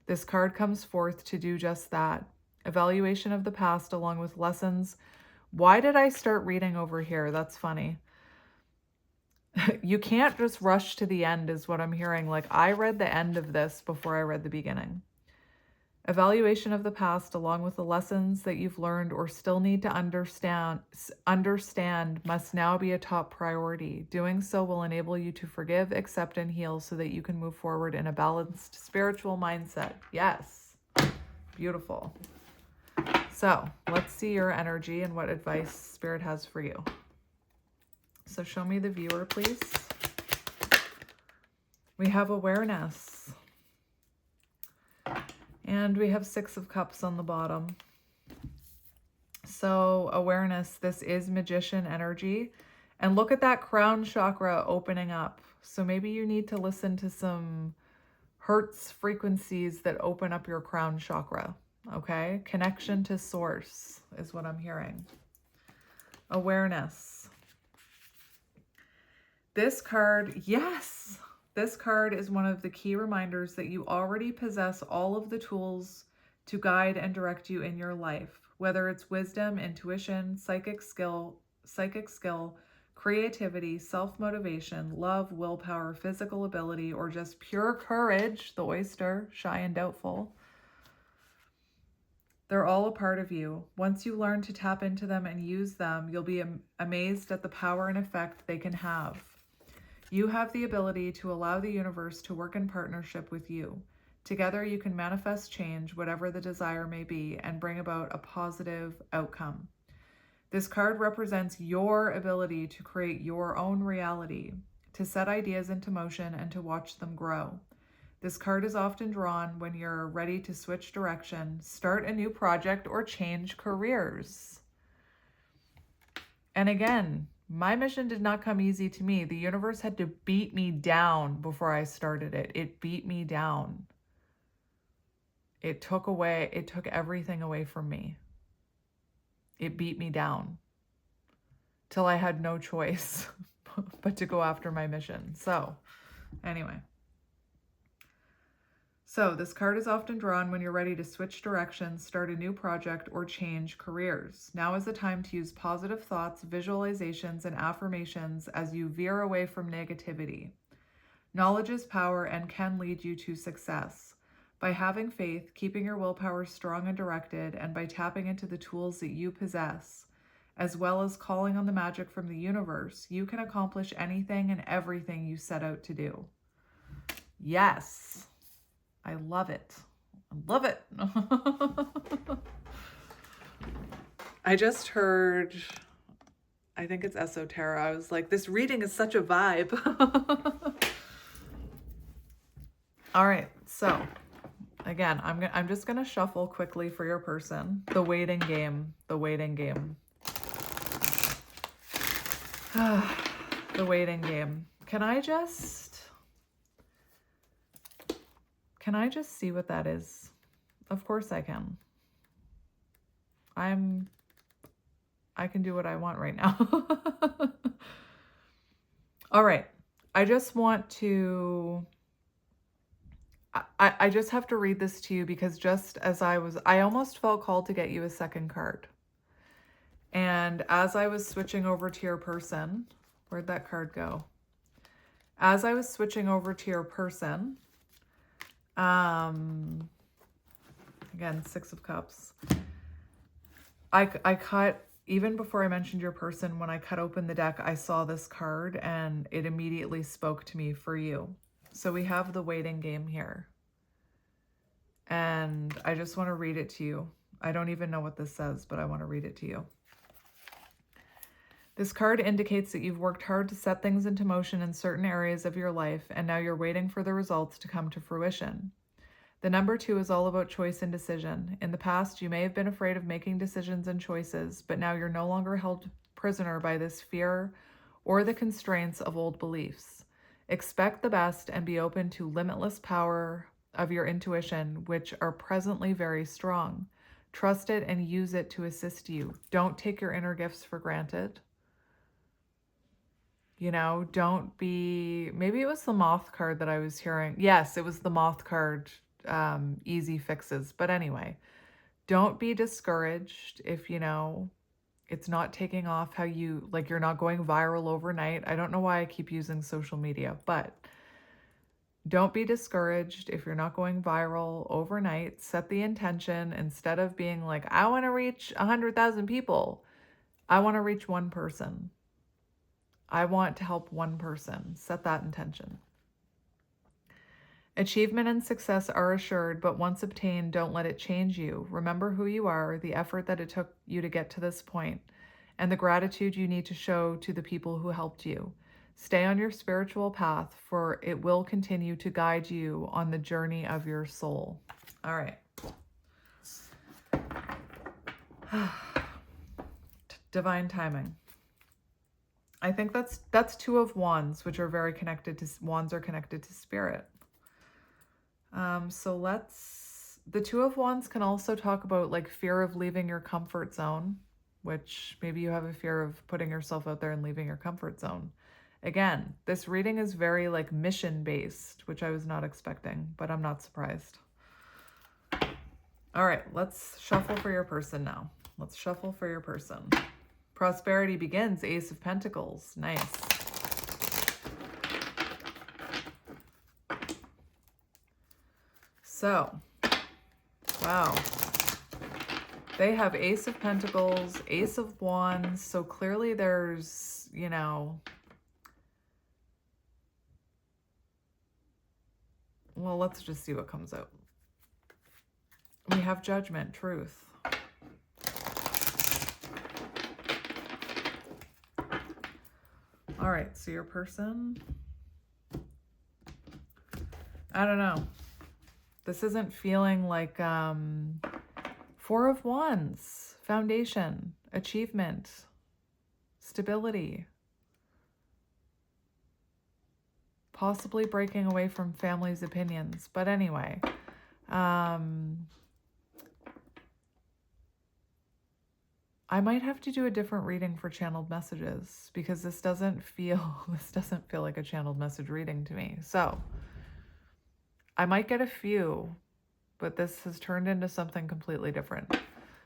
Speaker 1: This card comes forth to do just that. Evaluation of the past along with lessons. Why did I start reading over here? That's funny. You can't just rush to the end is what I'm hearing. Like, I read the end of this before I read the beginning. Evaluation of the past along with the lessons that you've learned or still need to understand must now be a top priority. Doing so will enable you to forgive, accept, and heal so that you can move forward in a balanced spiritual mindset. Yes. Beautiful. So let's see your energy and what advice Spirit has for you. So show me the viewer, please. We have awareness. And we have 6 of Cups on the bottom. So awareness, this is magician energy. And look at that crown chakra opening up. So maybe you need to listen to some Hertz frequencies that open up your crown chakra. Okay? Connection to source is what I'm hearing. Awareness. This card, yes! This card is one of the key reminders that you already possess all of the tools to guide and direct you in your life, whether it's wisdom, intuition, psychic skill, creativity, self-motivation, love, willpower, physical ability, or just pure courage, the oyster, shy and doubtful. They're all a part of you. Once you learn to tap into them and use them, you'll be amazed at the power and effect they can have. You have the ability to allow the universe to work in partnership with you. Together, you can manifest change, whatever the desire may be, and bring about a positive outcome. This card represents your ability to create your own reality, to set ideas into motion, and to watch them grow. This card is often drawn when you're ready to switch direction, start a new project, or change careers. And again, my mission did not come easy to me. The universe had to beat me down before I started it. It beat me down. It took everything away from me. It beat me down till I had no choice but to go after my mission. So anyway, So this card is often drawn when you're ready to switch directions, start a new project, or change careers. Now is the time to use positive thoughts, visualizations, and affirmations as you veer away from negativity. Knowledge is power and can lead you to success. By having faith, keeping your willpower strong and directed, and by tapping into the tools that you possess, as well as calling on the magic from the universe, you can accomplish anything and everything you set out to do. Yes, I love it. I love it. I just heard, I think it's Esoterra. I was like, this reading is such a vibe. All right, so again, I'm just gonna shuffle quickly for your person. The waiting game, the waiting game. The waiting game. Can I just see what that is? Of course I can. I can do what I want right now. All right, I just want to, I just have to read this to you because just as I almost felt called to get you a second card. And as I was switching over to your person, where'd that card go? As I was switching over to your person, again, Six of Cups, I cut, even before I mentioned your person, when I cut open the deck, I saw this card and it immediately spoke to me for you. So we have the waiting game here. And I just want to read it to you. I don't even know what this says, but I want to read it to you. This card indicates that you've worked hard to set things into motion in certain areas of your life, and now you're waiting for the results to come to fruition. The number 2 is all about choice and decision. In the past, you may have been afraid of making decisions and choices, but now you're no longer held prisoner by this fear or the constraints of old beliefs. Expect the best and be open to limitless power of your intuition, which are presently very strong. Trust it and use it to assist you. Don't take your inner gifts for granted. You know, don't be, maybe it was the moth card that I was hearing. Yes, it was the moth card, easy fixes. But anyway, don't be discouraged if, you know, it's not taking off how you, like you're not going viral overnight. I don't know why I keep using social media, but don't be discouraged if you're not going viral overnight. Set the intention instead of being like, I want to reach 100,000 people. I want to reach one person. I want to help one person. Set that intention. Achievement and success are assured, but once obtained, don't let it change you. Remember who you are, the effort that it took you to get to this point, and the gratitude you need to show to the people who helped you. Stay on your spiritual path, for it will continue to guide you on the journey of your soul. All right. Divine timing. I think that's 2 of Wands, which are very connected to, Wands are connected to spirit. So the 2 of Wands can also talk about like fear of leaving your comfort zone, which maybe you have a fear of putting yourself out there and leaving your comfort zone. Again, this reading is very like mission based, which I was not expecting, but I'm not surprised. All right, let's shuffle for your person now. Let's shuffle for your person. Prosperity begins, Ace of Pentacles. Nice. So, wow. They have Ace of Pentacles, Ace of Wands. So clearly there's, you know, well, let's just see what comes out. We have Judgment, Truth. All right, so your person, I don't know. This isn't feeling like 4 of Wands, foundation, achievement, stability, possibly breaking away from family's opinions. But anyway, I might have to do a different reading for channeled messages because this doesn't feel like a channeled message reading to me. So I might get a few, but this has turned into something completely different.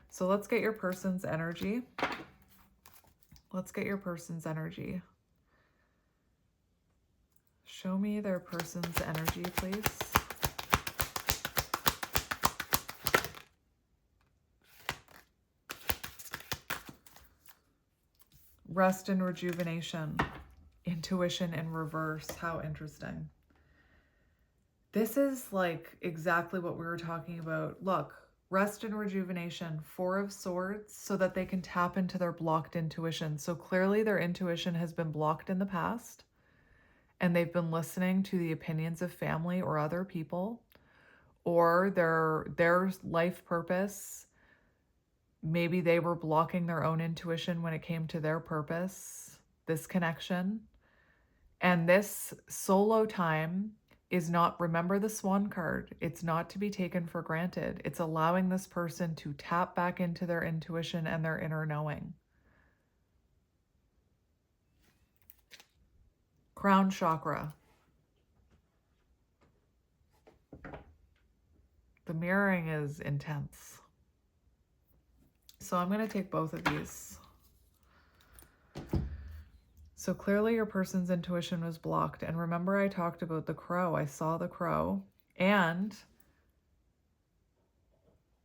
Speaker 1: So let's get your person's energy. Let's get your person's energy. Show me their person's energy, please. Rest and rejuvenation. Intuition in reverse. How interesting. This is like exactly what we were talking about. Look, rest and rejuvenation, Four of Swords, so that they can tap into their blocked intuition. So clearly their intuition has been blocked in the past, and they've been listening to the opinions of family or other people, or their life purpose. Maybe they were blocking their own intuition when it came to their purpose, this connection. And this solo time is not, remember the Swan card, it's not to be taken for granted. It's allowing this person to tap back into their intuition and their inner knowing. Crown chakra. The mirroring is intense. So I'm going to take both of these. So clearly your person's intuition was blocked. And remember I talked about the crow. I saw the crow. And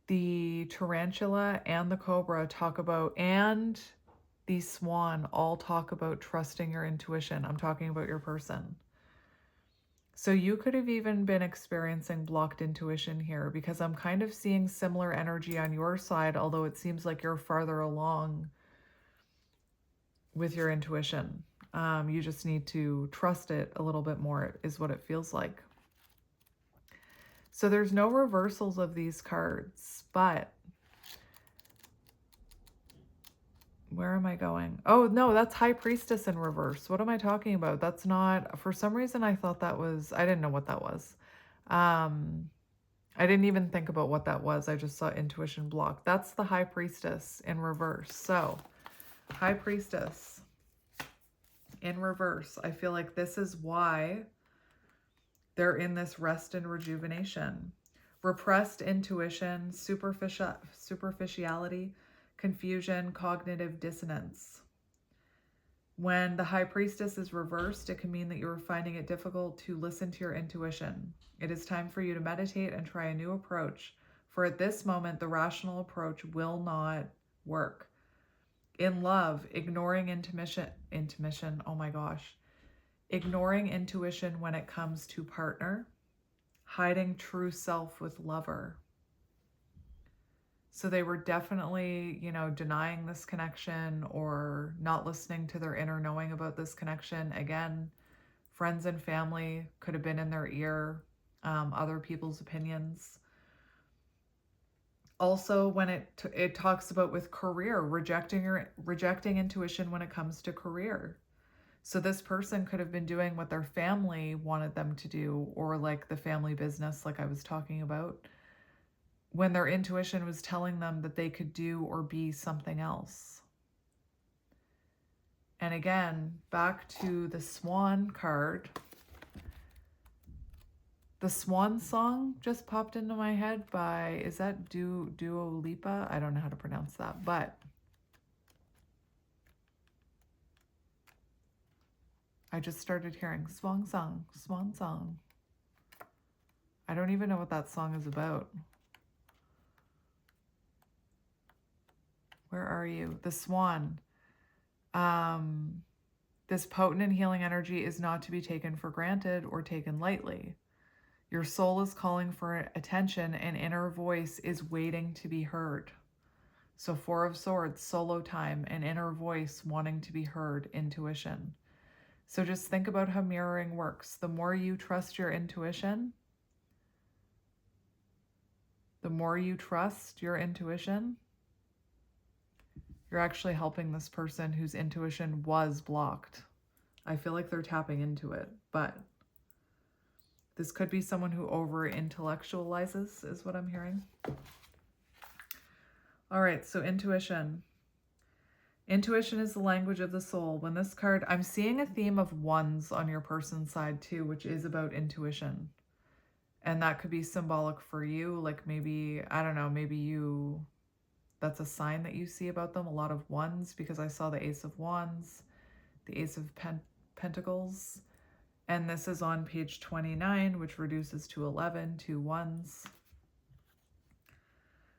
Speaker 1: the tarantula and the cobra talk about, and the swan all talk about trusting your intuition. I'm talking about your person. So you could have even been experiencing blocked intuition here, because I'm kind of seeing similar energy on your side, although it seems like you're farther along with your intuition. You just need to trust it a little bit more, is what it feels like. So there's no reversals of these cards, but where am I going? Oh, no, that's High Priestess in reverse. What am I talking about? That's not, for some reason I thought that was, I didn't know what that was. I didn't even think about what that was. I just saw intuition blocked. That's the High Priestess in reverse. So High Priestess in reverse. I feel like this is why they're in this rest and rejuvenation. Repressed intuition, superficiality, confusion, cognitive dissonance. When the High Priestess is reversed, it can mean that you are finding it difficult to listen to your intuition. It is time for you to meditate and try a new approach, for at this moment, the rational approach will not work. In love, ignoring intuition, oh my gosh, ignoring intuition when it comes to partner, hiding true self with lover. So they were definitely, denying this connection or not listening to their inner knowing about this connection. Again, friends and family could have been in their ear, other people's opinions. Also, when it talks about with career, rejecting intuition when it comes to career. So this person could have been doing what their family wanted them to do, or like the family business, like I was talking about, when their intuition was telling them that they could do or be something else. And again, back to the Swan card. The Swan song just popped into my head by, is that Dua Lipa? I don't know how to pronounce that, but I just started hearing Swan song, Swan song. I don't even know what that song is about. Where are you? The Swan. This potent and healing energy is not to be taken for granted or taken lightly. Your soul is calling for attention, and inner voice is waiting to be heard. So Four of Swords, solo time, and inner voice wanting to be heard, intuition. So just think about how mirroring works. The more you trust your intuition, you're actually helping this person whose intuition was blocked. I feel like they're tapping into it, but this could be someone who over-intellectualizes, is what I'm hearing. All right, so intuition. Intuition is the language of the soul. When this card, I'm seeing a theme of ones on your person's side too, which is about intuition. And that could be symbolic for you. Like maybe, I don't know, maybe that's a sign that you see about them. A lot of ones, because I saw the Ace of Wands, the Ace of Pentacles. And this is on page 29, which reduces to 11, 2 ones.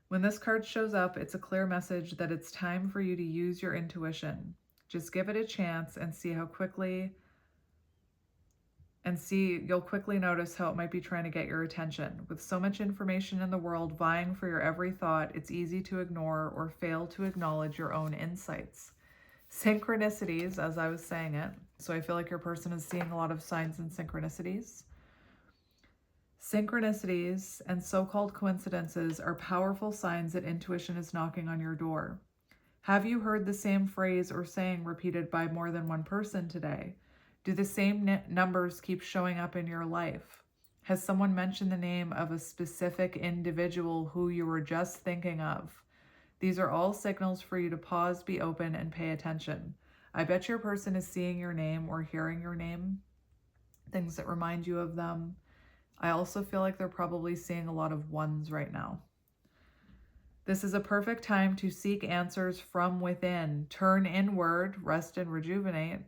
Speaker 1: When this card shows up, it's a clear message that it's time for you to use your intuition. Just give it a chance and see how quickly, you'll quickly notice how it might be trying to get your attention. With so much information in the world vying for your every thought, it's easy to ignore or fail to acknowledge your own insights. Synchronicities, as I was saying it. So I feel like your person is seeing a lot of signs and synchronicities. Synchronicities and so-called coincidences are powerful signs that intuition is knocking on your door. Have you heard the same phrase or saying repeated by more than one person today? Do the same numbers keep showing up in your life? Has someone mentioned the name of a specific individual who you were just thinking of? These are all signals for you to pause, be open, and pay attention. I bet your person is seeing your name or hearing your name, things that remind you of them. I also feel like they're probably seeing a lot of ones right now. This is a perfect time to seek answers from within. Turn inward, rest and rejuvenate,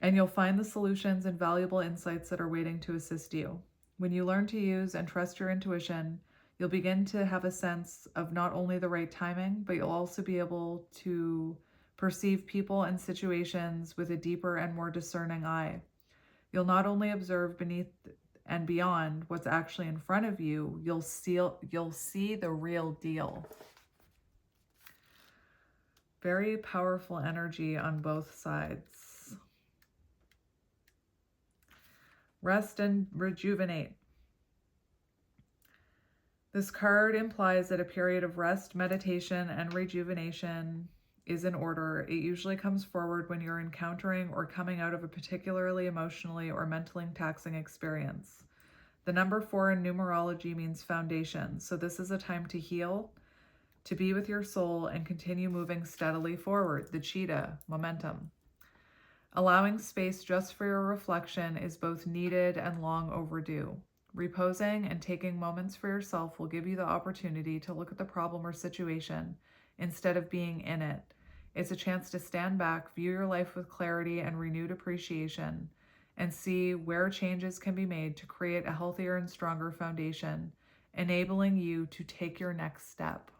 Speaker 1: and you'll find the solutions and valuable insights that are waiting to assist you. When you learn to use and trust your intuition, you'll begin to have a sense of not only the right timing, but you'll also be able to perceive people and situations with a deeper and more discerning eye. You'll not only observe beneath and beyond what's actually in front of you, you'll see the real deal. Very powerful energy on both sides. Rest and rejuvenate. This card implies that a period of rest, meditation, and rejuvenation is in order. It usually comes forward when you're encountering or coming out of a particularly emotionally or mentally taxing experience. The number 4 in numerology means foundation, so this is a time to heal, to be with your soul, and continue moving steadily forward. The cheetah, momentum. Allowing space just for your reflection is both needed and long overdue. Reposing and taking moments for yourself will give you the opportunity to look at the problem or situation instead of being in it. It's a chance to stand back, view your life with clarity and renewed appreciation, and see where changes can be made to create a healthier and stronger foundation, enabling you to take your next step.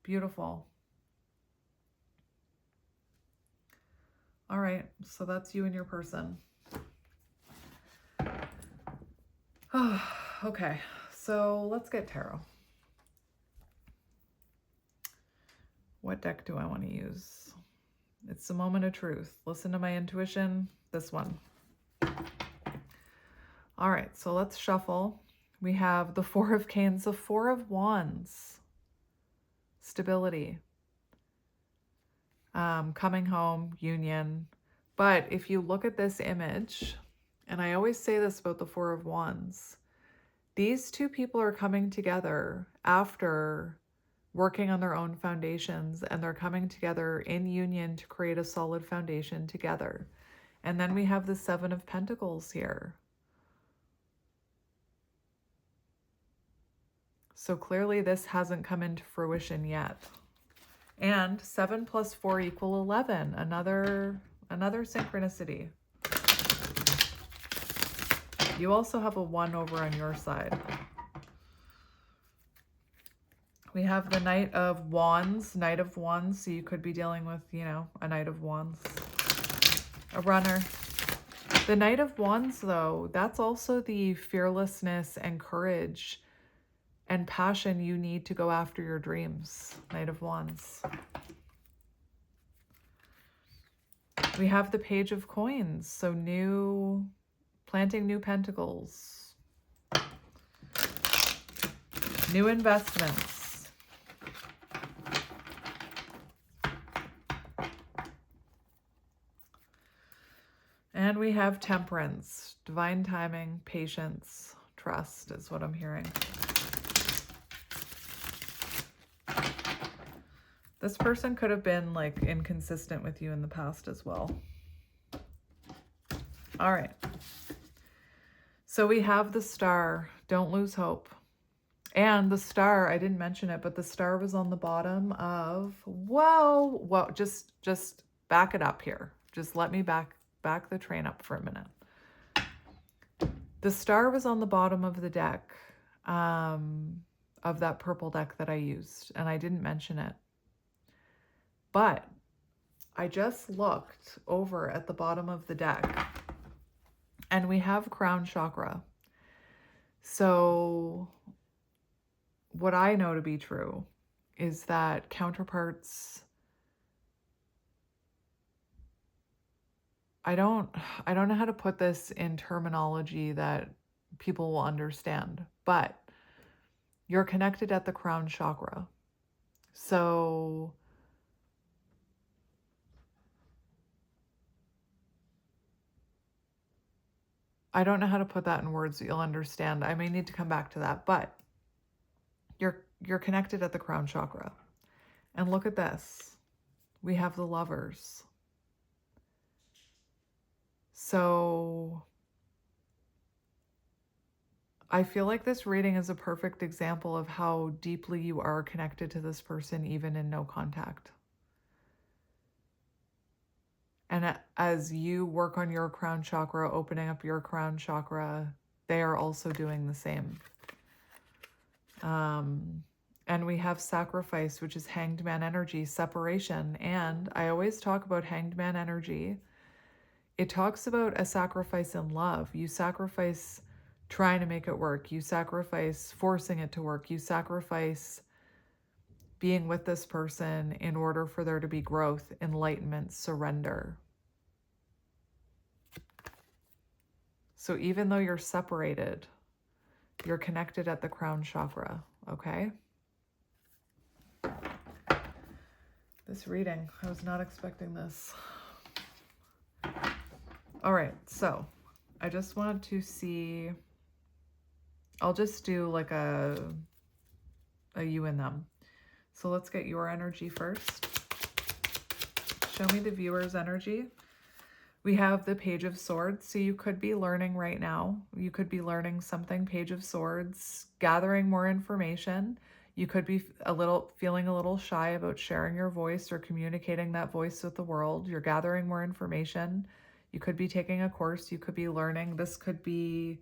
Speaker 1: Beautiful. All right, so that's you and your person. Okay, so let's get tarot. What deck do I want to use? It's the moment of truth. Listen to my intuition. This one. All right, so let's shuffle. We have the 4 of Canes, the 4 of Wands. Stability. Coming home, union. But if you look at this image, and I always say this about the 4 of Wands, these two people are coming together after working on their own foundations, and they're coming together in union to create a solid foundation together. And then we have the 7 of Pentacles here. So clearly this hasn't come into fruition yet. And 7 plus 4 equal 11, another synchronicity. You also have a 1 over on your side. We have the Knight of Wands, so you could be dealing with, a Knight of Wands, a runner. The Knight of Wands, though, that's also the fearlessness and courage and passion you need to go after your dreams. Knight of Wands. We have the Page of Coins, so planting new pentacles, new investments. And we have Temperance, divine timing, patience, trust is what I'm hearing. This person could have been inconsistent with you in the past as well. All right. So we have the star. Don't lose hope. And the star, I didn't mention it, but the star was on the bottom of, whoa, just back it up here. Just let me back the train up for a minute. The star was on the bottom of the deck, of that purple deck that I used, and I didn't mention it. But I just looked over at the bottom of the deck, and we have crown chakra. So what I know to be true is that counterparts, I don't know how to put this in terminology that people will understand, but you're connected at the crown chakra. So I don't know how to put that in words that you'll understand. I may need to come back to that, but you're connected at the crown chakra. And look at this. We have the Lovers. So I feel like this reading is a perfect example of how deeply you are connected to this person, even in no contact. And as you work on your crown chakra, opening up your crown chakra, they are also doing the same. And we have sacrifice, which is hanged man energy, separation. And I always talk about hanged man energy. It talks about a sacrifice in love. You sacrifice trying to make it work. You sacrifice forcing it to work. You sacrifice being with this person in order for there to be growth, enlightenment, surrender. So even though you're separated, you're connected at the crown chakra, okay? This reading, I was not expecting this. All right, so I just want to see, I'll just do like a you and them. So let's get your energy first. Show me the viewer's energy. We have the Page of Swords. So you could be learning right now. You could be learning something, Page of Swords, gathering more information. You could be feeling a little shy about sharing your voice or communicating that voice with the world. You're gathering more information. You could be taking a course. You could be learning. This could be,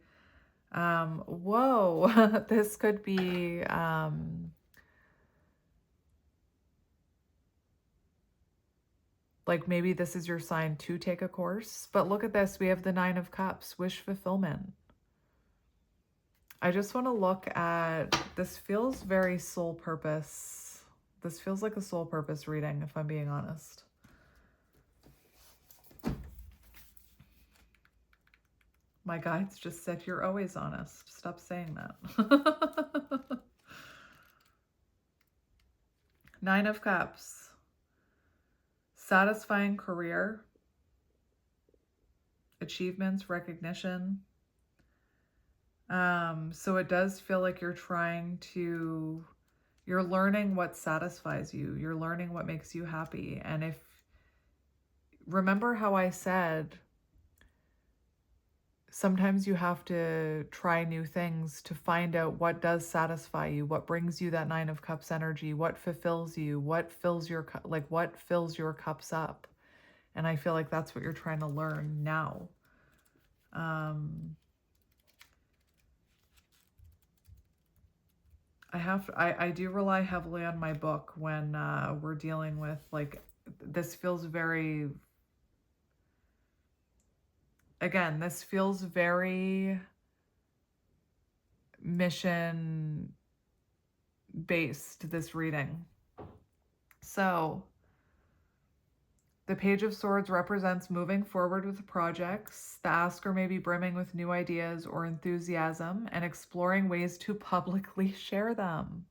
Speaker 1: this could be, like maybe this is your sign to take a course. But look at this. We have the Nine of Cups, wish fulfillment. I just want to look at, this feels very soul purpose. This feels like a soul purpose reading, if I'm being honest. My guides just said, you're always honest. Stop saying that. Nine of Cups. Satisfying career. Achievements, recognition. So it does feel like you're learning what satisfies you. You're learning what makes you happy. And remember how I said, sometimes you have to try new things to find out what does satisfy you, what brings you that Nine of Cups energy, what fulfills you, what fills your cups up. And I feel like that's what you're trying to learn now. I do rely heavily on my book when we're dealing with, like, this feels very, again, this feels very mission based, this reading. So the Page of Swords represents moving forward with projects. The asker may be brimming with new ideas or enthusiasm and exploring ways to publicly share them.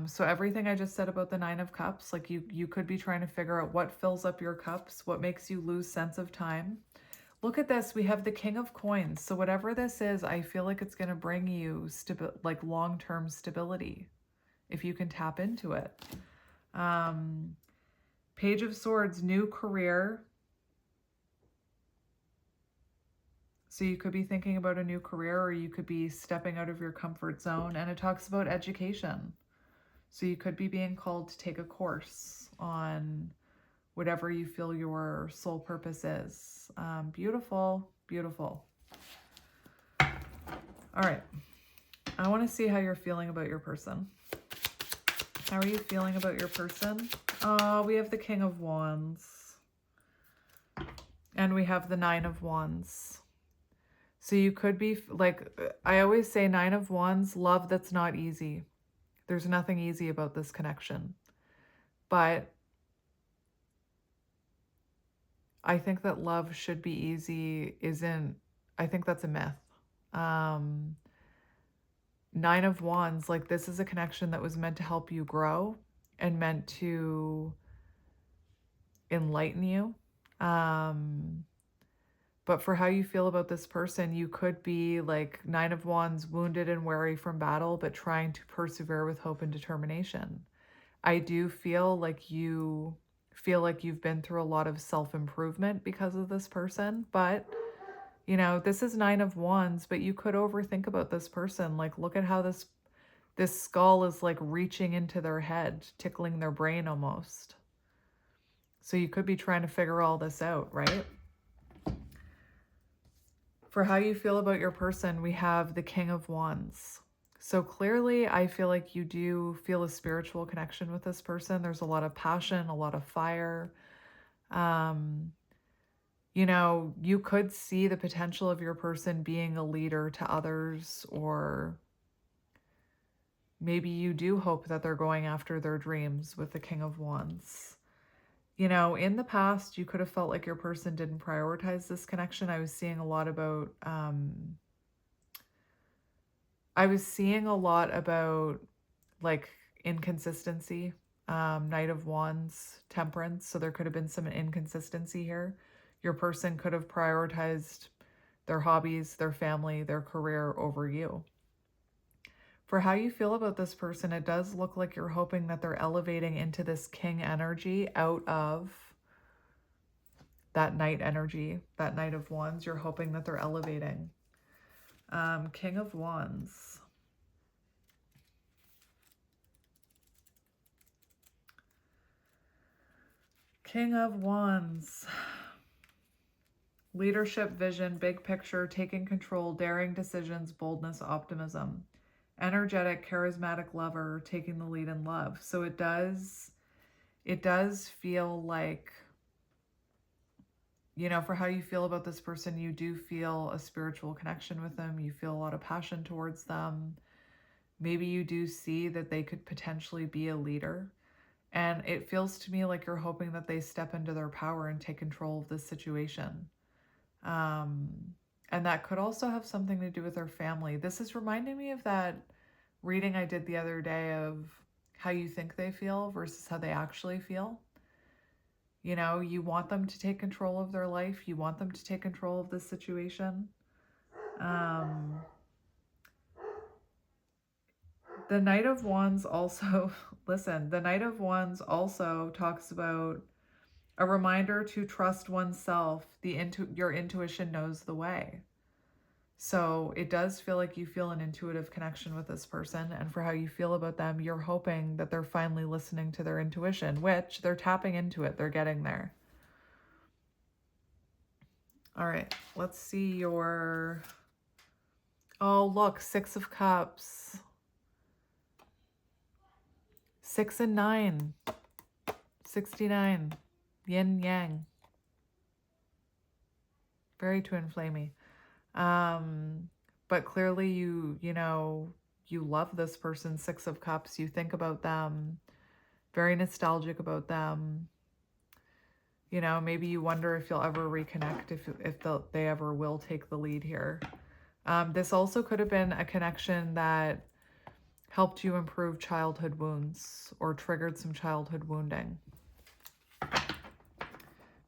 Speaker 1: So everything I just said about the Nine of Cups, like you could be trying to figure out what fills up your cups, what makes you lose sense of time. Look at this. We have the King of Coins. So whatever this is, I feel like it's going to bring you long-term stability if you can tap into it. Page of Swords, new career. So you could be thinking about a new career, or you could be stepping out of your comfort zone. And it talks about education. So you could be being called to take a course on whatever you feel your soul purpose is. Beautiful, beautiful. All right. I want to see how you're feeling about your person. How are you feeling about your person? We have the King of Wands. And we have the Nine of Wands. So you could be, like, I always say, Nine of Wands, love that's not easy. There's nothing easy about this connection. But I think that love should be easy I think that's a myth. Nine of Wands, like, this is a connection that was meant to help you grow and meant to enlighten you. But for how you feel about this person, you could be, like, Nine of Wands, wounded and weary from battle, but trying to persevere with hope and determination. I do feel like you've been through a lot of self-improvement because of this person. But, you know, this is Nine of Wands, but you could overthink about this person. Like, look at how this skull is, like, reaching into their head, tickling their brain almost. So you could be trying to figure all this out, right? For how you feel about your person, we have the King of Wands. So clearly, I feel like you do feel a spiritual connection with this person. There's a lot of passion, a lot of fire. You know, you could see the potential of your person being a leader to others, or maybe you do hope that they're going after their dreams with the King of Wands. You know, in the past, you could have felt like your person didn't prioritize this connection. I was seeing a lot about, like, inconsistency. Knight of Wands, Temperance. So there could have been some inconsistency here. Your person could have prioritized their hobbies, their family, their career over you. For how you feel about this person, it does look like you're hoping that they're elevating into this King energy out of that Knight energy, that Knight of Wands. You're hoping that they're elevating. King of Wands. King of Wands. Leadership, vision, big picture, taking control, daring decisions, boldness, optimism. Energetic, charismatic lover, taking the lead in love. So it does feel like, you know, for how you feel about this person, you do feel a spiritual connection with them. You feel a lot of passion towards them. Maybe you do see that they could potentially be a leader. And it feels to me like you're hoping that they step into their power and take control of this situation. And that could also have something to do with their family. This is reminding me of that reading I did the other day of how you think they feel versus how they actually feel. You know, you want them to take control of their life. You want them to take control of this situation. The Knight of Wands also, listen, the Knight of Wands also talks about a reminder to trust oneself. Your intuition knows the way. So it does feel like you feel an intuitive connection with this person. And for how you feel about them, you're hoping that they're finally listening to their intuition, which they're tapping into it. They're getting there. All right, let's see your... Oh, look, Six of Cups. 6 and 9. 69. Yin yang. Very twin flamey. But clearly you love this person. Six of Cups. You think about them. Very nostalgic about them. You know, maybe you wonder if you'll ever reconnect, if they ever will take the lead here. This also could have been a connection that helped you improve childhood wounds or triggered some childhood wounding.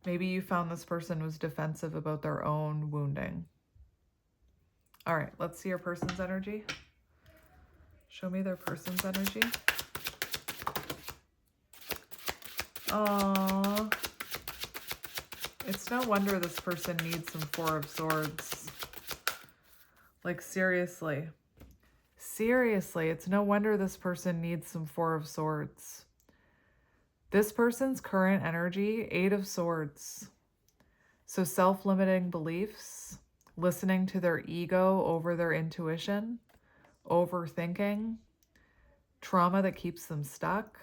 Speaker 1: Maybe you found this person was defensive about their own wounding. All right, let's see your person's energy. Show me their person's energy. Aww. It's no wonder this person needs some Four of Swords. Like, seriously. Seriously, it's no wonder this person needs some Four of Swords. This person's current energy, Eight of Swords. So self-limiting beliefs, listening to their ego over their intuition, overthinking, trauma that keeps them stuck.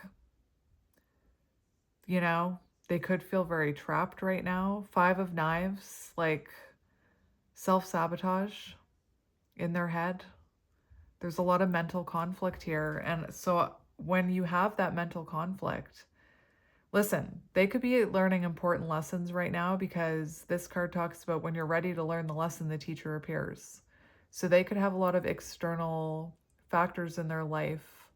Speaker 1: You know, they could feel very trapped right now. Five of Knives, like self-sabotage in their head. There's a lot of mental conflict here. And so when you have that mental conflict, listen, they could be learning important lessons right now, because this card talks about when you're ready to learn the lesson, the teacher appears. So they could have a lot of external factors in their life,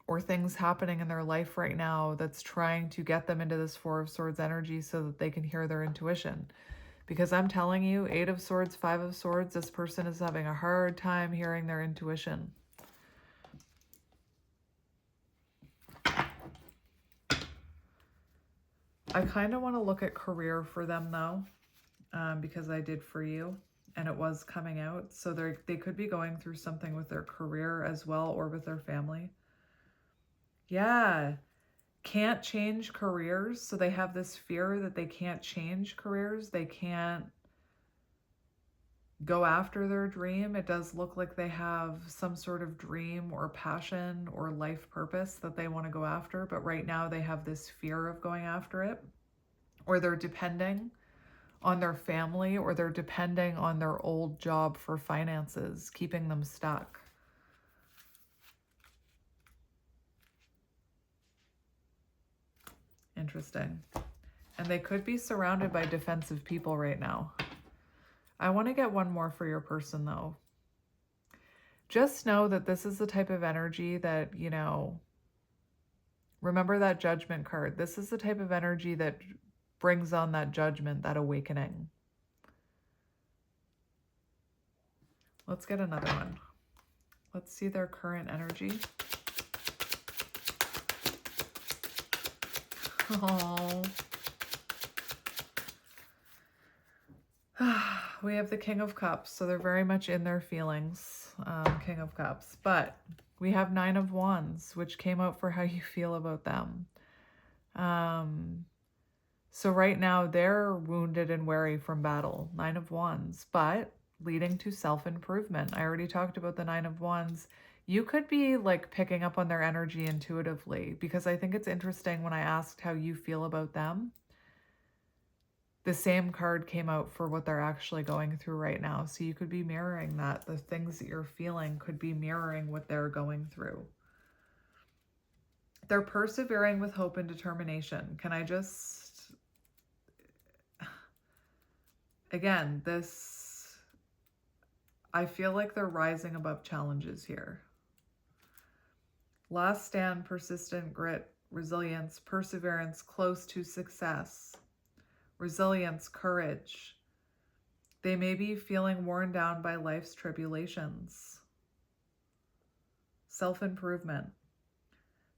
Speaker 1: or things happening in their life right now that's trying to get them into this Four of Swords energy so that they can hear their intuition. Because I'm telling you, Eight of Swords, Five of Swords, this person is having a hard time hearing their intuition. I kind of want to look at career for them though, because I did for you and it was coming out. So they could be going through something with their career as well, or with their family. Yeah. Can't change careers. So they have this fear that they can't change careers. They can't go after their dream. It does look like they have some sort of dream or passion or life purpose that they want to go after. But right now they have this fear of going after it, or they're depending on their family, or they're depending on their old job for finances, keeping them stuck. Interesting. And they could be surrounded by defensive people right now. I want to get one more for your person though. Just know that this is the type of energy that, you know, remember that Judgment card. This is the type of energy that brings on that judgment, that awakening. Let's get another one. Let's see their current energy. Oh. We have the King of Cups, so they're very much in their feelings, King of Cups. But we have Nine of Wands, which came out for how you feel about them. So right now they're wounded and weary from battle, Nine of Wands, but leading to self-improvement. I already talked about the Nine of Wands. You could be like picking up on their energy intuitively, because I think it's interesting when I asked how you feel about them, the same card came out for what they're actually going through right now. So you could be mirroring that. The things that you're feeling could be mirroring what they're going through. They're persevering with hope and determination. Can I just... Again, this... I feel like they're rising above challenges here. Last stand, persistent grit, resilience, perseverance, close to success. Resilience, courage. They may be feeling worn down by life's tribulations. Self-improvement.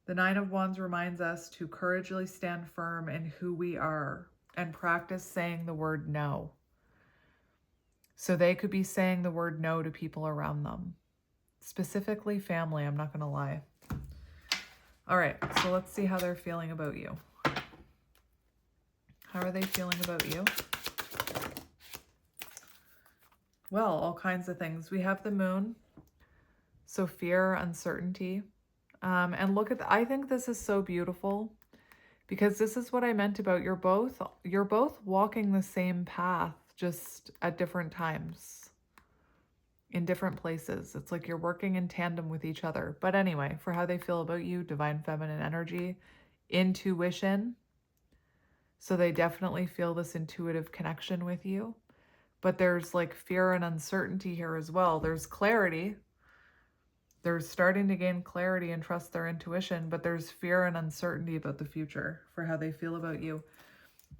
Speaker 1: The Nine of Wands reminds us to courageously stand firm in who we are and practice saying the word no. So they could be saying the word no to people around them. Specifically family, I'm not going to lie. All right, so let's see how they're feeling about you. How are they feeling about you? Well, all kinds of things. We have the Moon, so fear, uncertainty. And look at, I think this is so beautiful, because this is what I meant about you're both walking the same path, just at different times, in different places. It's like you're working in tandem with each other. But anyway, for how they feel about you, divine feminine energy, intuition. So they definitely feel this intuitive connection with you. But there's like fear and uncertainty here as well. There's clarity. They're starting to gain clarity and trust their intuition, but there's fear and uncertainty about the future for how they feel about you.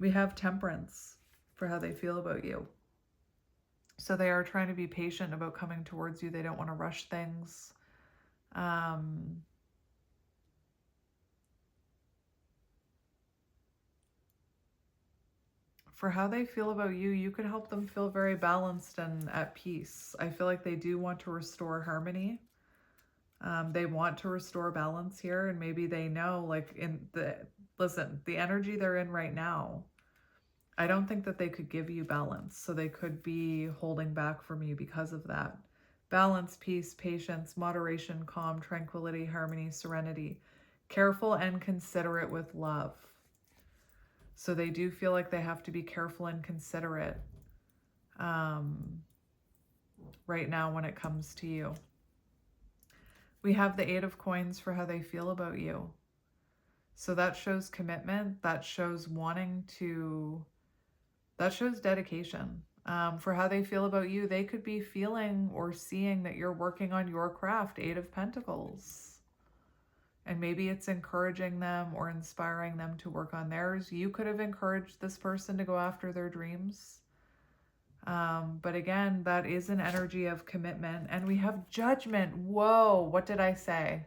Speaker 1: We have Temperance for how they feel about you. So they are trying to be patient about coming towards you. They don't want to rush things. For how they feel about you, you could help them feel very balanced and at peace. I feel like they do want to restore harmony. They want to restore balance here, and maybe they know, like, listen, the energy they're in right now, I don't think that they could give you balance, so they could be holding back from you because of that. Balance, peace, patience, moderation, calm, tranquility, harmony, serenity. Careful and considerate with love. So they do feel like they have to be careful and considerate right now when it comes to you. We have the 8 of Coins for how they feel about you. So that shows commitment, that shows that shows dedication. For how they feel about you, they could be feeling or seeing that you're working on your craft, 8 of Pentacles. And maybe it's encouraging them or inspiring them to work on theirs. You could have encouraged this person to go after their dreams. But again, that is an energy of commitment. And we have Judgment. Whoa, what did I say?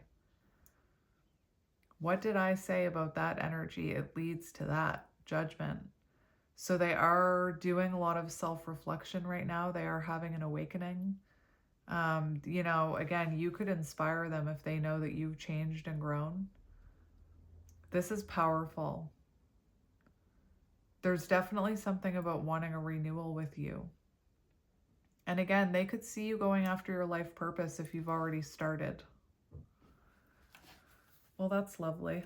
Speaker 1: What did I say about that energy? It leads to that, Judgment. So they are doing a lot of self-reflection right now. They are having an awakening. You know, again, you could inspire them if they know that you've changed and grown. This is powerful. There's definitely something about wanting a renewal with you. And again, they could see you going after your life purpose if you've already started. Well, that's lovely.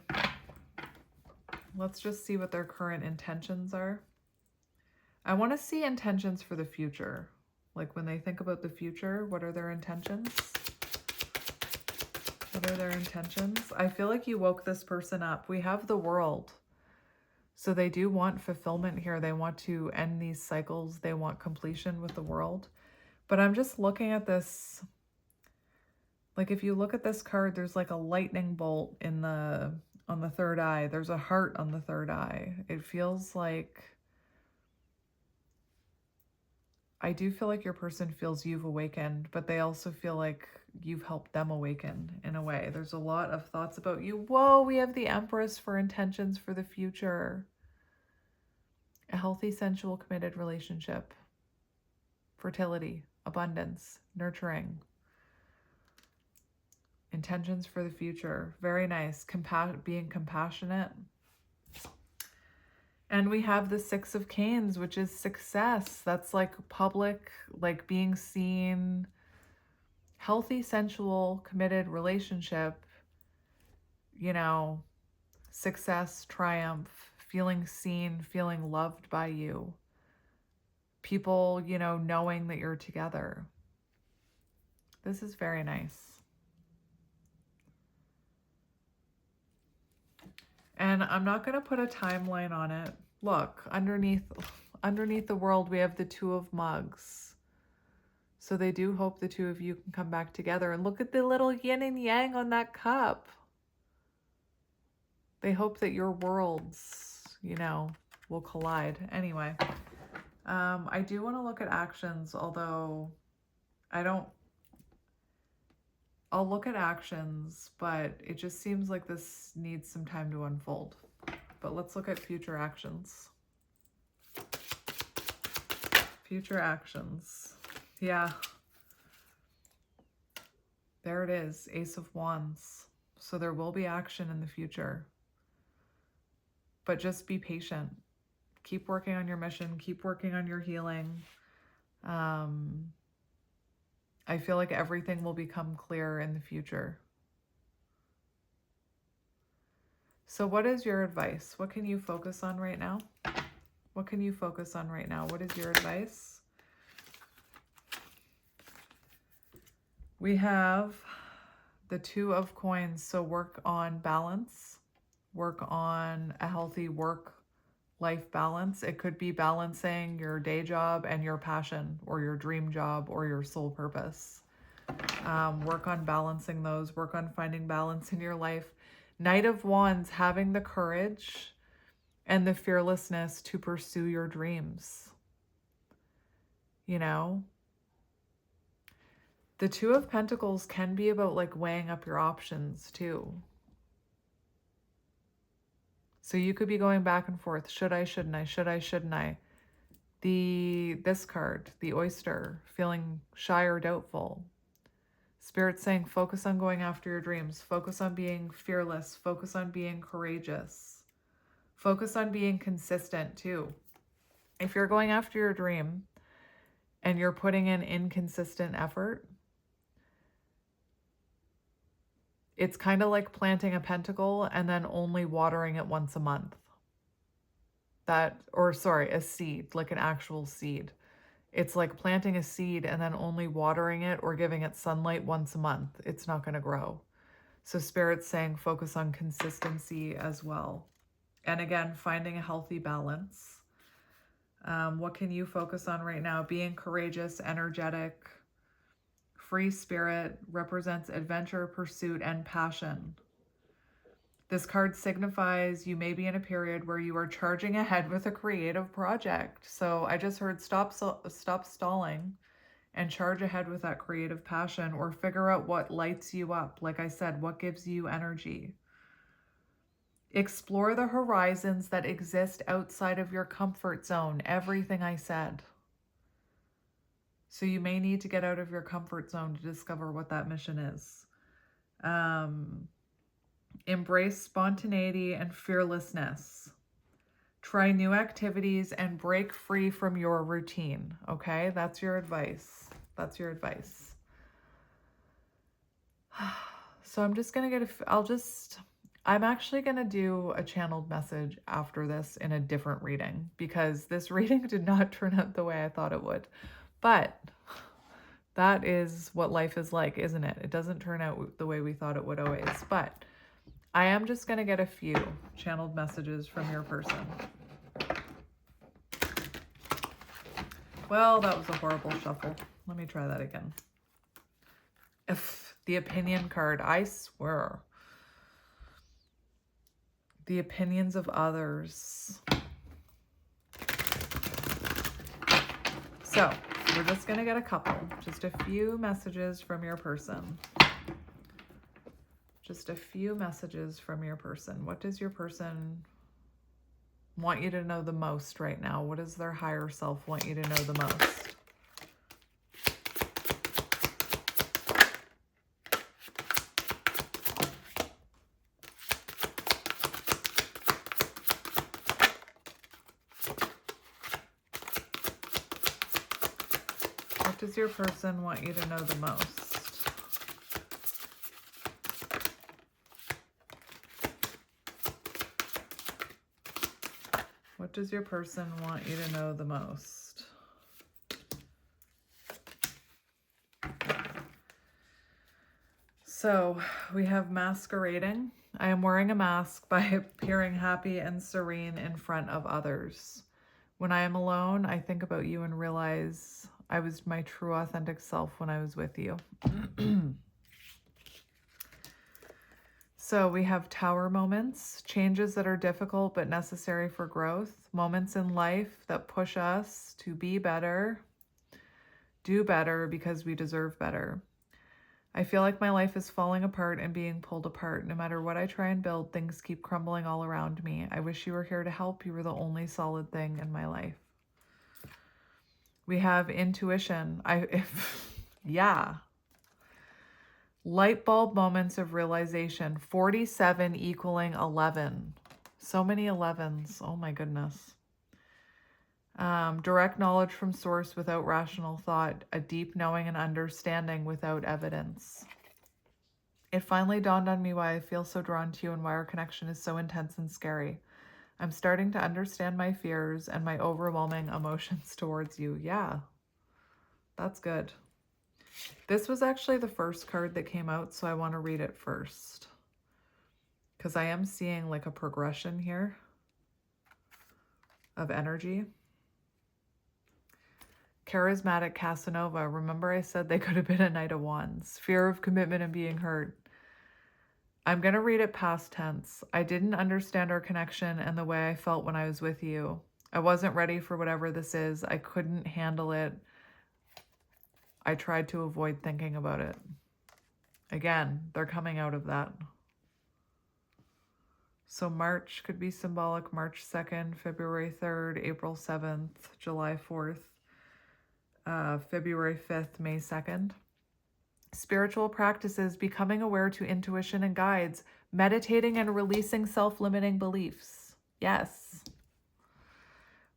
Speaker 1: Let's just see what their current intentions are. I want to see intentions for the future. Like when they think about the future, what are their intentions? What are their intentions? I feel like you woke this person up. We have the World. So they do want fulfillment here. They want to end these cycles. They want completion with the World. But I'm just looking at this. Like if you look at this card, there's like a lightning bolt on the third eye. There's a heart on the third eye. It feels like, I do feel like your person feels you've awakened, but they also feel like you've helped them awaken in a way. There's a lot of thoughts about you. Whoa, we have the Empress for intentions for the future. A healthy, sensual, committed relationship. Fertility, abundance, nurturing. Intentions for the future. Very nice. Being compassionate. And we have the 6 of Canes, which is success. That's like public, like being seen. Healthy, sensual, committed relationship. You know, success, triumph, feeling seen, feeling loved by you. People, you know, knowing that you're together. This is very nice. And I'm not going to put a timeline on it. Look, underneath the World, we have the 2 of Mugs. So they do hope the 2 of you can come back together. And look at the little yin and yang on that cup. They hope that your worlds, you know, will collide. Anyway, I do want to look at actions, although I'll look at actions, but it just seems like this needs some time to unfold. But let's look at future actions. Future actions. Yeah. There it is, Ace of Wands. So there will be action in the future. But just be patient. Keep working on your mission. Keep working on your healing. I feel like everything will become clear in the future. So what is your advice? What can you focus on right now? What can you focus on right now? What is your advice? We have the 2 of Coins. So work on balance. Work on a healthy work-life balance. It could be balancing your day job and your passion, or your dream job, or your soul purpose. Work on balancing those. Work on finding balance in your life. Knight of Wands, having the courage and the fearlessness to pursue your dreams. You know? The 2 of Pentacles can be about like weighing up your options too. So you could be going back and forth. Should I, shouldn't I? Should I, shouldn't I? This card, the oyster, feeling shy or doubtful. Spirit saying, focus on going after your dreams. Focus on being fearless. Focus on being courageous. Focus on being consistent too. If you're going after your dream and you're putting in inconsistent effort, it's kind of like planting a pentacle and then only watering it once a month. A seed, like an actual seed. It's like planting a seed and then only watering it or giving it sunlight once a month. It's not going to grow. So Spirit's saying focus on consistency as well. And again, finding a healthy balance. What can you focus on right now? Being courageous, energetic, free spirit represents adventure, pursuit, and passion. This card signifies you may be in a period where you are charging ahead with a creative project. So I just heard stop stalling and charge ahead with that creative passion, or figure out what lights you up. Like I said, what gives you energy? Explore the horizons that exist outside of your comfort zone. Everything I said. So you may need to get out of your comfort zone to discover what that mission is. Embrace spontaneity and fearlessness. Try new activities and break free from your routine. Okay, that's your advice. That's your advice. So I'm just going to I'm actually going to do a channeled message after this in a different reading, because this reading did not turn out the way I thought it would. But that is what life is like, isn't it? It doesn't turn out the way we thought it would always. But I am just going to get a few channeled messages from your person. Well, that was a horrible shuffle. Let me try that again. The opinion card, I swear. The opinions of others. So, we're just going to get a couple. Just a few messages from your person. Just a few messages from your person. What does your person want you to know the most right now? What does their higher self want you to know the most? What does your person want you to know the most? What does your person want you to know the most? So we have masquerading. I am wearing a mask by appearing happy and serene in front of others. When I am alone, I think about you and realize I was my true authentic self when I was with you. So we have tower moments, changes that are difficult but necessary for growth, moments in life that push us to be better, do better because we deserve better. I feel like my life is falling apart and being pulled apart. No matter what I try and build, things keep crumbling all around me. I wish you were here to help. You were the only solid thing in my life. We have intuition. Yeah. Light bulb moments of realization. 47 equaling 11. So many 11s. Oh my goodness. Direct knowledge from source without rational thought. A deep knowing and understanding without evidence. It finally dawned on me why I feel so drawn to you and why our connection is so intense and scary. I'm starting to understand my fears and my overwhelming emotions towards you. Yeah, that's good. This was actually the first card that came out, so I want to read it first, because I am seeing like a progression here of energy. Charismatic Casanova. Remember I said they could have been a Knight of Wands. Fear of commitment and being hurt. I'm going to read it past tense. I didn't understand our connection and the way I felt when I was with you. I wasn't ready for whatever this is. I couldn't handle it. I tried to avoid thinking about it. Again, they're coming out of that. So March could be symbolic, March 2nd, February 3rd, April 7th, July 4th, February 5th, May 2nd. Spiritual practices, becoming aware to intuition and guides, meditating and releasing self-limiting beliefs. Yes.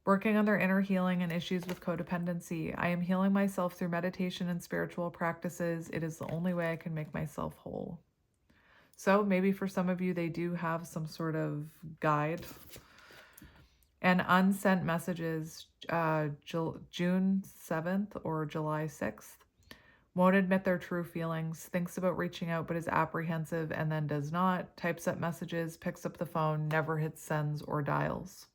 Speaker 1: Working on their inner healing and issues with codependency. I am healing myself through meditation and spiritual practices. It is the only way I can make myself whole. So maybe for some of you, they do have some sort of guide. And unsent messages, June 7th or July 6th. Won't admit their true feelings, thinks about reaching out but is apprehensive and then does not, types up messages, picks up the phone, never hits sends or dials.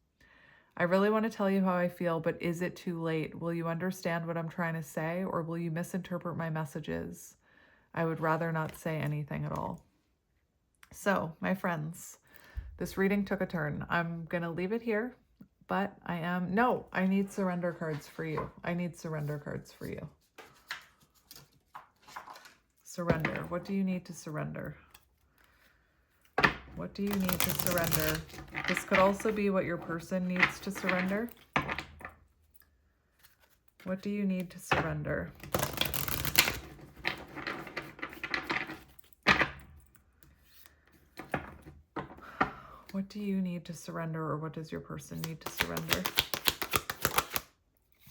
Speaker 1: I really want to tell you how I feel, but is it too late? Will you understand what I'm trying to say, or will you misinterpret my messages? I would rather not say anything at all. So, my friends, this reading took a turn. I'm going to leave it here, but I need surrender cards for you. I need surrender cards for you. Surrender. What do you need to surrender? What do you need to surrender? This could also be what your person needs to surrender. What do you need to surrender? What do you need to surrender, or what does your person need to surrender?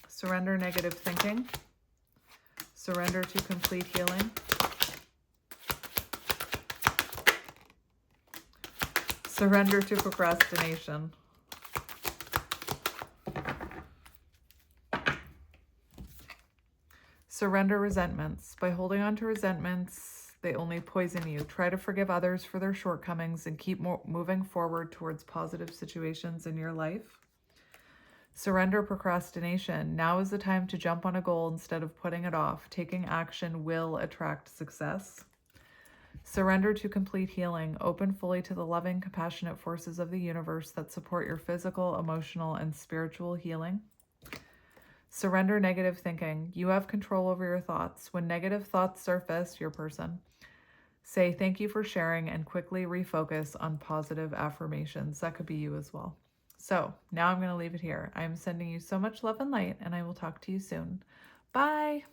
Speaker 1: Surrender negative thinking. Surrender to complete healing. Surrender to procrastination. Surrender resentments. By holding on to resentments, they only poison you. Try to forgive others for their shortcomings and keep moving forward towards positive situations in your life. Surrender procrastination. Now is the time to jump on a goal instead of putting it off. Taking action will attract success. Surrender to complete healing. Open fully to the loving, compassionate forces of the universe that support your physical, emotional, and spiritual healing. Surrender negative thinking. You have control over your thoughts. When negative thoughts surface, your person, say thank you for sharing and quickly refocus on positive affirmations. That could be you as well. So now I'm going to leave it here. I'm sending you so much love and light, and I will talk to you soon. Bye.